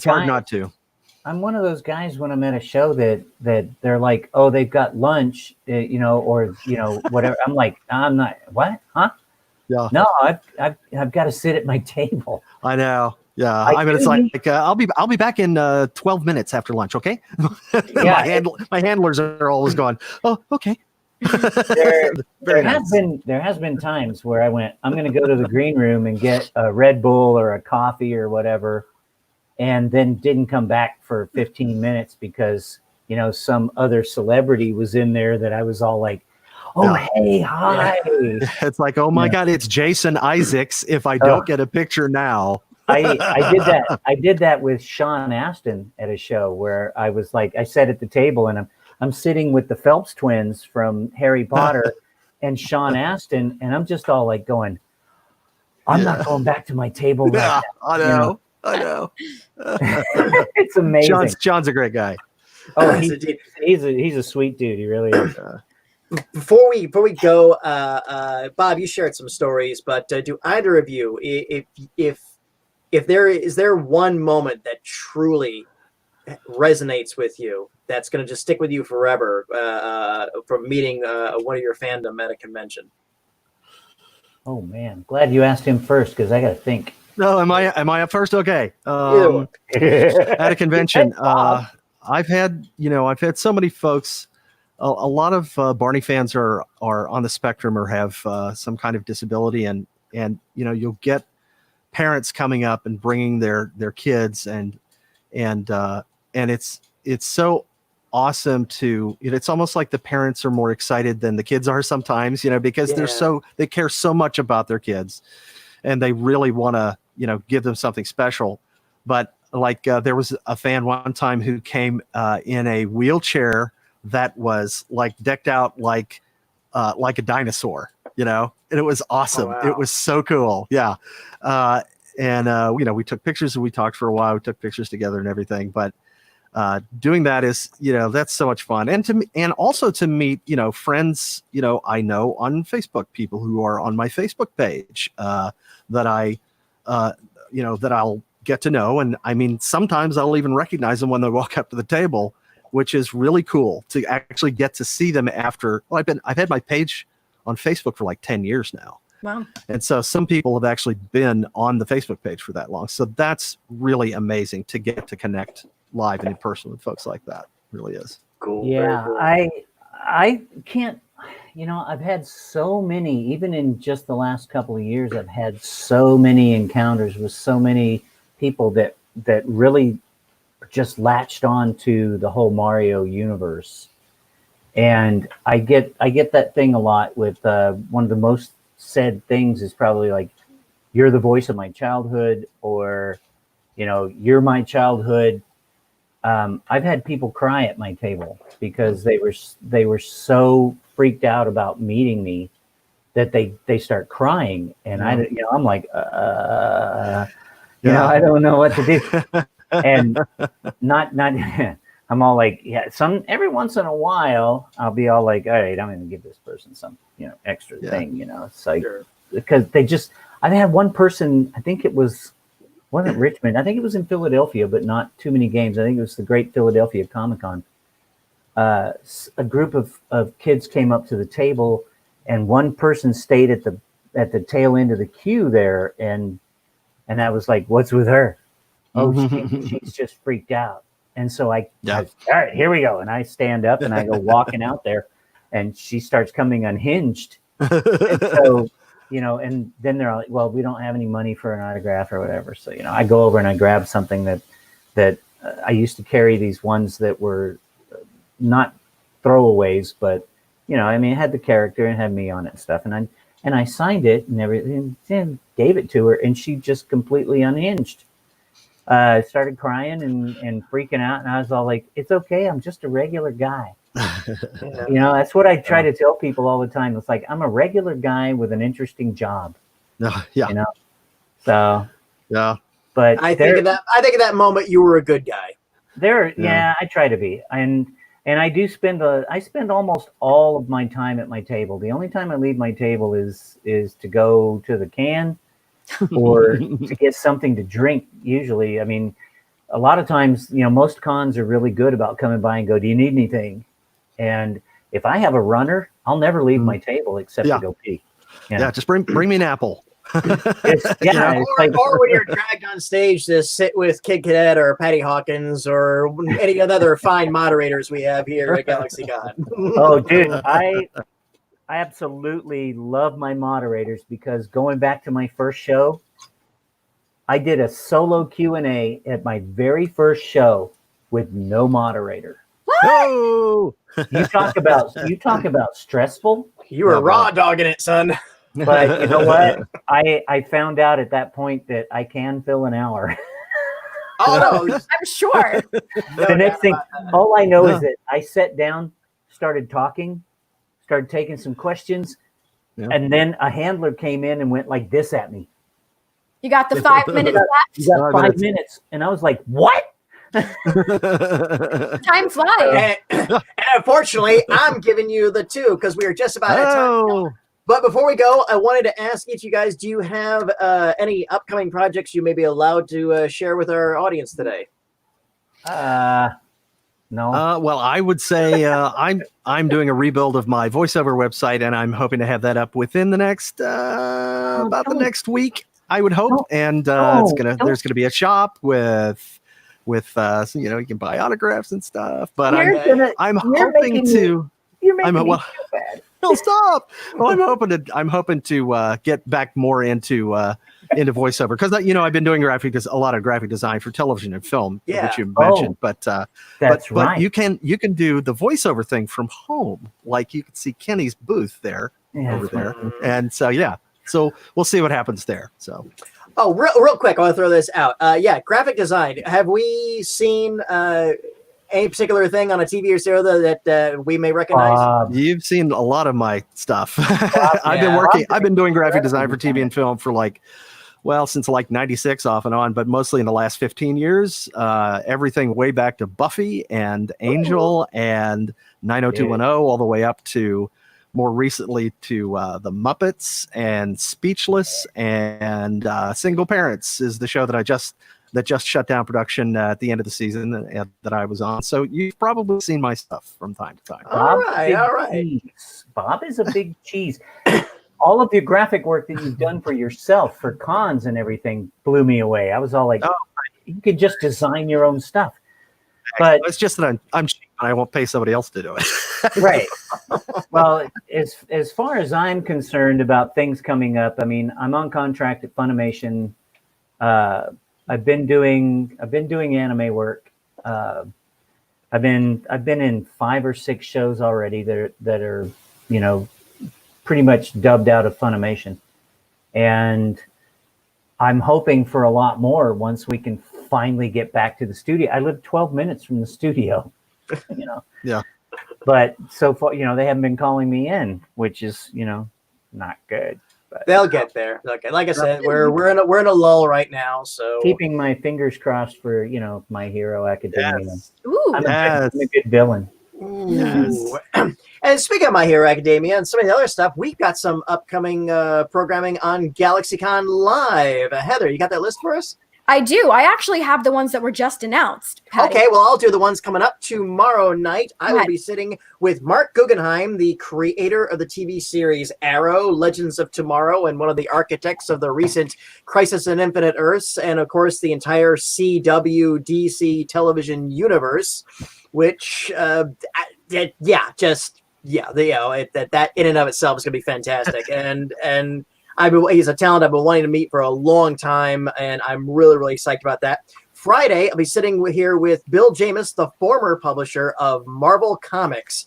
[SPEAKER 3] hard not to. I'm one of those guys when I'm at a show that they're like, oh, they've got lunch, you know, or, you know, whatever. I'm like, I'm not, what? Huh? Yeah. No, I've got to sit at my table.
[SPEAKER 4] I know. Yeah. I mean, it's like, I'll be back in 12 minutes after lunch. Okay. My handlers are always going, oh, okay.
[SPEAKER 3] There has been times where I went, I'm going to go to the green room and get a Red Bull or a coffee or whatever, and then didn't come back for 15 minutes because, you know, some other celebrity was in there that I was all like, oh, hey, hi.
[SPEAKER 4] It's like, oh my God, it's Jason Isaacs if I don't get a picture now.
[SPEAKER 3] I did that with Sean Astin at a show where I was like, I sat at the table and I'm sitting with the Phelps twins from Harry Potter and Sean Astin, and I'm just all like going, I'm not going back to my table.
[SPEAKER 4] Yeah, I know. I know.
[SPEAKER 3] It's amazing.
[SPEAKER 4] John's a great guy.
[SPEAKER 3] Oh, he's a sweet dude. He really is.
[SPEAKER 1] Before we go, Bob, you shared some stories, but do either of you, if there is one moment that truly resonates with you, that's going to just stick with you forever, from meeting one of your fandom at a convention?
[SPEAKER 3] Oh man, glad you asked him first because I got to think.
[SPEAKER 4] No, am I up first? Okay. At a convention, I've had so many folks. A lot of Barney fans are on the spectrum or have some kind of disability, and you know, you'll get parents coming up and bringing their kids, and it's so awesome it's almost like the parents are more excited than the kids are sometimes, you know, because they care so much about their kids and they really want to, you know, give them something special. But like there was a fan one time who came in a wheelchair that was like decked out like a dinosaur, you know, and it was awesome. Oh, wow. It was so cool. Yeah. And you know, we took pictures and we talked for a while. We took pictures together and everything. But doing that is, you know, that's so much fun. And also to meet, you know, friends, you know, I know on Facebook, people who are on my Facebook page that I, you know, that I'll get to know. And I mean, sometimes I'll even recognize them when they walk up to the table, which is really cool to actually get to see them after. Well, I've had my page on Facebook for like 10 years now.
[SPEAKER 2] Wow.
[SPEAKER 4] And so some people have actually been on the Facebook page for that long. So that's really amazing to get to connect live and in person with folks like that. It really is.
[SPEAKER 1] Cool.
[SPEAKER 3] Yeah.
[SPEAKER 1] Cool.
[SPEAKER 3] I can't, I've had so many, even in just the last couple of years, I've had so many encounters with so many people that really just latched on to the whole Mario universe. And I get that thing a lot with one of the most said things is probably like, you're the voice of my childhood, or, you're my childhood. I've had people cry at my table because they were so freaked out about meeting me that they start crying, and I'm like, I don't know what to do, and not. I'm all like, every once in a while I'll be all like, all right, I'm going to give this person some, extra thing, It's like, because I had one person, I think wasn't Richmond. I think it was in Philadelphia, but not too many games. I think it was the Great Philadelphia Comic-Con. A group of kids came up to the table, and one person stayed at the tail end of the queue there, and I was like, "What's with her? Oh, she's just freaked out." And so I all right, here we go. And I stand up and I go walking out there, and she starts coming unhinged. And so, and then they're like, well, we don't have any money for an autograph or whatever. So, I go over and I grab something that I used to carry, these ones that were not throwaways, but, it had the character and had me on it and stuff. And I signed it and everything and gave it to her, and she just completely unhinged. Started crying and freaking out, and I was all like, it's okay, I'm just a regular guy. That's what I try to tell people all the time. It's like, I'm a regular guy with an interesting job. So but
[SPEAKER 1] I think of that moment you were a good guy.
[SPEAKER 3] I try to be, and I do I spend almost all of my time at my table. The only time I leave my table is to go to the can or to get something to drink. Usually, I mean, a lot of times, most cons are really good about coming by and go, do you need anything? And if I have a runner, I'll never leave my table except to go pee.
[SPEAKER 4] Just bring me an apple.
[SPEAKER 1] It's or when you're dragged on stage to sit with Kid Cadet or Patty Hawkins or any other fine moderators we have here at GalaxyCon.
[SPEAKER 3] Oh, dude, I absolutely love my moderators, because going back to my first show, I did a solo Q&A at my very first show with no moderator.
[SPEAKER 4] No!
[SPEAKER 3] You talk about stressful.
[SPEAKER 1] You were raw dogging it, son.
[SPEAKER 3] But you know what? I found out at that point that I can fill an hour.
[SPEAKER 1] Oh no,
[SPEAKER 2] I'm sure.
[SPEAKER 3] The next thing, all I know is that I sat down, started talking, started taking some questions, and then a handler came in and went like this at me.
[SPEAKER 2] You got the 5 minutes left.
[SPEAKER 3] You got 5 minutes, and I was like, "What?"
[SPEAKER 2] Time flies.
[SPEAKER 1] And unfortunately, I'm giving you the 2 because we are just about at time. But before we go, I wanted to ask each of you guys, do you have any upcoming projects you may be allowed to share with our audience today?
[SPEAKER 3] No.
[SPEAKER 4] Well, I would say I'm doing a rebuild of my voiceover website, and I'm hoping to have that up within the next the next week, I would hope. And there's gonna be a shop with you can buy autographs and stuff. But I'm hoping to.
[SPEAKER 3] You're making me feel bad.
[SPEAKER 4] No, stop. Well, I'm hoping to get back more into voiceover, because I've been doing a lot of graphic design for television and film, which you mentioned. But
[SPEAKER 3] right.
[SPEAKER 4] You can do the voiceover thing from home, like you can see Kenny's booth there over there, and so we'll see what happens there. So.
[SPEAKER 1] Oh, real quick, I want to throw this out. Graphic design. Have we seen any particular thing on a TV or serial that we may recognize?
[SPEAKER 4] You've seen a lot of my stuff. I've been doing graphic design for TV and film for since 96 off and on, but mostly in the last 15 years. Everything way back to Buffy and Angel and 90210, all the way up to more recently to the Muppets and Speechless and Single Parents is the show that just shut down production at the end of the season that I was on. So you've probably seen my stuff from time to time.
[SPEAKER 1] All right.
[SPEAKER 3] Bob is a big cheese. All of your graphic work that you've done for yourself, for cons and everything, blew me away. I was all like, you could just design your own stuff. But
[SPEAKER 4] it's just that I'm cheap. I won't pay somebody else to do it.
[SPEAKER 3] Right. Well, as far as I'm concerned about things coming up, I mean, I'm on contract at Funimation. I've been doing anime work. I've been in 5 or 6 shows already that are pretty much dubbed out of Funimation, and I'm hoping for a lot more once we can finally get back to the studio. I live 12 minutes from the studio,
[SPEAKER 4] Yeah.
[SPEAKER 3] But so far, they haven't been calling me in, which is, not good. But
[SPEAKER 1] They'll get there. Okay, like I said, we're in a lull right now, so
[SPEAKER 3] keeping my fingers crossed for My Hero Academia.
[SPEAKER 4] Yes.
[SPEAKER 2] Ooh.
[SPEAKER 3] I'm a good villain.
[SPEAKER 1] Ooh. And speaking of My Hero Academia and some of the other stuff, we've got some upcoming programming on GalaxyCon Live. Heather, you got that list for us?
[SPEAKER 2] I do. I actually have the ones that were just announced, Patty.
[SPEAKER 1] Okay, well, I'll do the ones coming up tomorrow night. I will be sitting with Mark Guggenheim, the creator of the TV series Arrow, Legends of Tomorrow, and one of the architects of the recent Crisis on Infinite Earths, and of course the entire CW DC television universe, which, that in and of itself is going to be fantastic. and he's a talent I've been wanting to meet for a long time, and I'm really, really psyched about that. Friday, I'll be sitting here with Bill Jamis, the former publisher of Marvel Comics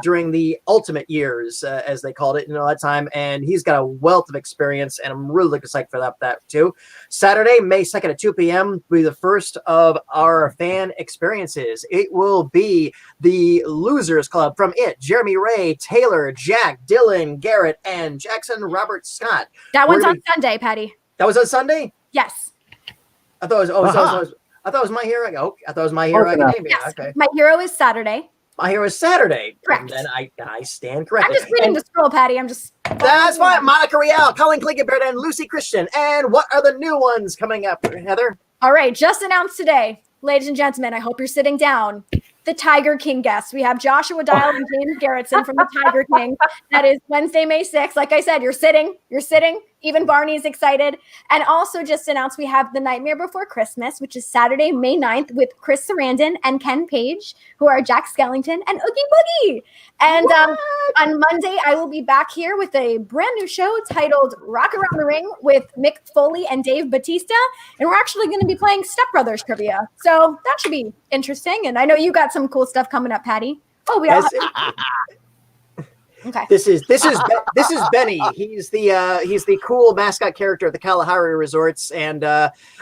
[SPEAKER 1] during the Ultimate years, as they called it, that time, and he's got a wealth of experience, and I'm really psyched for that too. Saturday, May 2nd at 2 p.m. will be the first of our fan experiences. It will be the Losers Club from It, Jeremy Ray, Taylor, Jack, Dylan, Garrett, and Jackson Robert Scott.
[SPEAKER 2] That one's on Sunday, Patty.
[SPEAKER 1] That was on Sunday?
[SPEAKER 2] Yes.
[SPEAKER 1] I thought it was My Hero. Oh, I thought it was My Hero Academia.
[SPEAKER 2] Yes.
[SPEAKER 1] Okay.
[SPEAKER 2] My Hero is Saturday.
[SPEAKER 1] My Hero is Saturday.
[SPEAKER 2] Correct.
[SPEAKER 1] And then I stand corrected.
[SPEAKER 2] I'm just reading the scroll, Patty.
[SPEAKER 1] That's fine. Monica Rial, Colin Klinkenberg, and Lucy Christian. And what are the new ones coming up, Heather?
[SPEAKER 2] All right, just announced today, ladies and gentlemen, I hope you're sitting down. The Tiger King guests. We have Joshua Dial and James Garrettson from the Tiger King. That is Wednesday, May 6th. Like I said, you're sitting. Even Barney's excited. And also just announced we have The Nightmare Before Christmas, which is Saturday, May 9th with Chris Sarandon and Ken Page, who are Jack Skellington and Oogie Boogie. And on Monday, I will be back here with a brand new show titled Rock Around the Ring with Mick Foley and Dave Bautista. And we're actually going to be playing Step Brothers trivia. So that should be interesting. And I know you got some cool stuff coming up, Patty. Oh, we all okay.
[SPEAKER 1] This is Benny. He's the cool mascot character at the Kalahari Resorts, and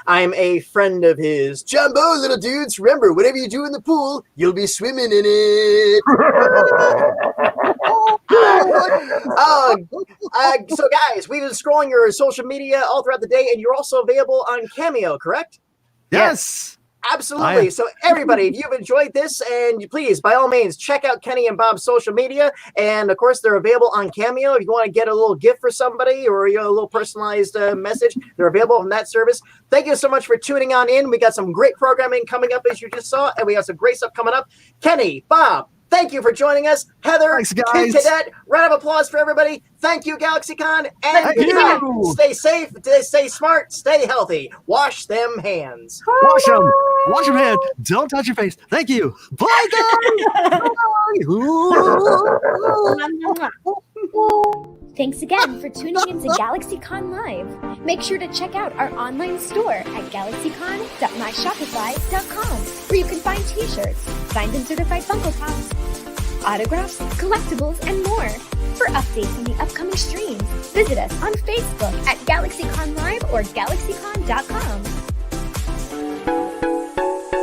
[SPEAKER 1] I'm a friend of his. Jumbo, little dudes, remember, whatever you do in the pool, you'll be swimming in it. So guys, we've been scrolling your social media all throughout the day, and you're also available on Cameo, correct?
[SPEAKER 4] Yes.
[SPEAKER 1] Absolutely. So everybody, if you've enjoyed this, and you please, by all means, check out Kenny and Bob's social media. And of course, they're available on Cameo. If you want to get a little gift for somebody or a little personalized message, they're available from that service. Thank you so much for tuning on in. We got some great programming coming up, as you just saw, and we have some great stuff coming up. Kenny, Bob, thank you for joining us. Heather,
[SPEAKER 4] thanks,
[SPEAKER 1] Kid
[SPEAKER 4] guys.
[SPEAKER 1] Cadet, round of applause for everybody. Thank you, GalaxyCon. And
[SPEAKER 4] Thank you.
[SPEAKER 1] stay safe, stay smart, stay healthy. Wash them hands.
[SPEAKER 4] Wash them, hand. Don't touch your face. Thank you. Bye, guys. Bye.
[SPEAKER 6] Thanks again for tuning into GalaxyCon Live. Make sure to check out our online store at galaxycon.myshopify.com, where you can find t-shirts, signed and certified Funko Pops, autographs, collectibles, and more. For updates on the upcoming streams, visit us on Facebook at GalaxyCon Live or galaxycon.com.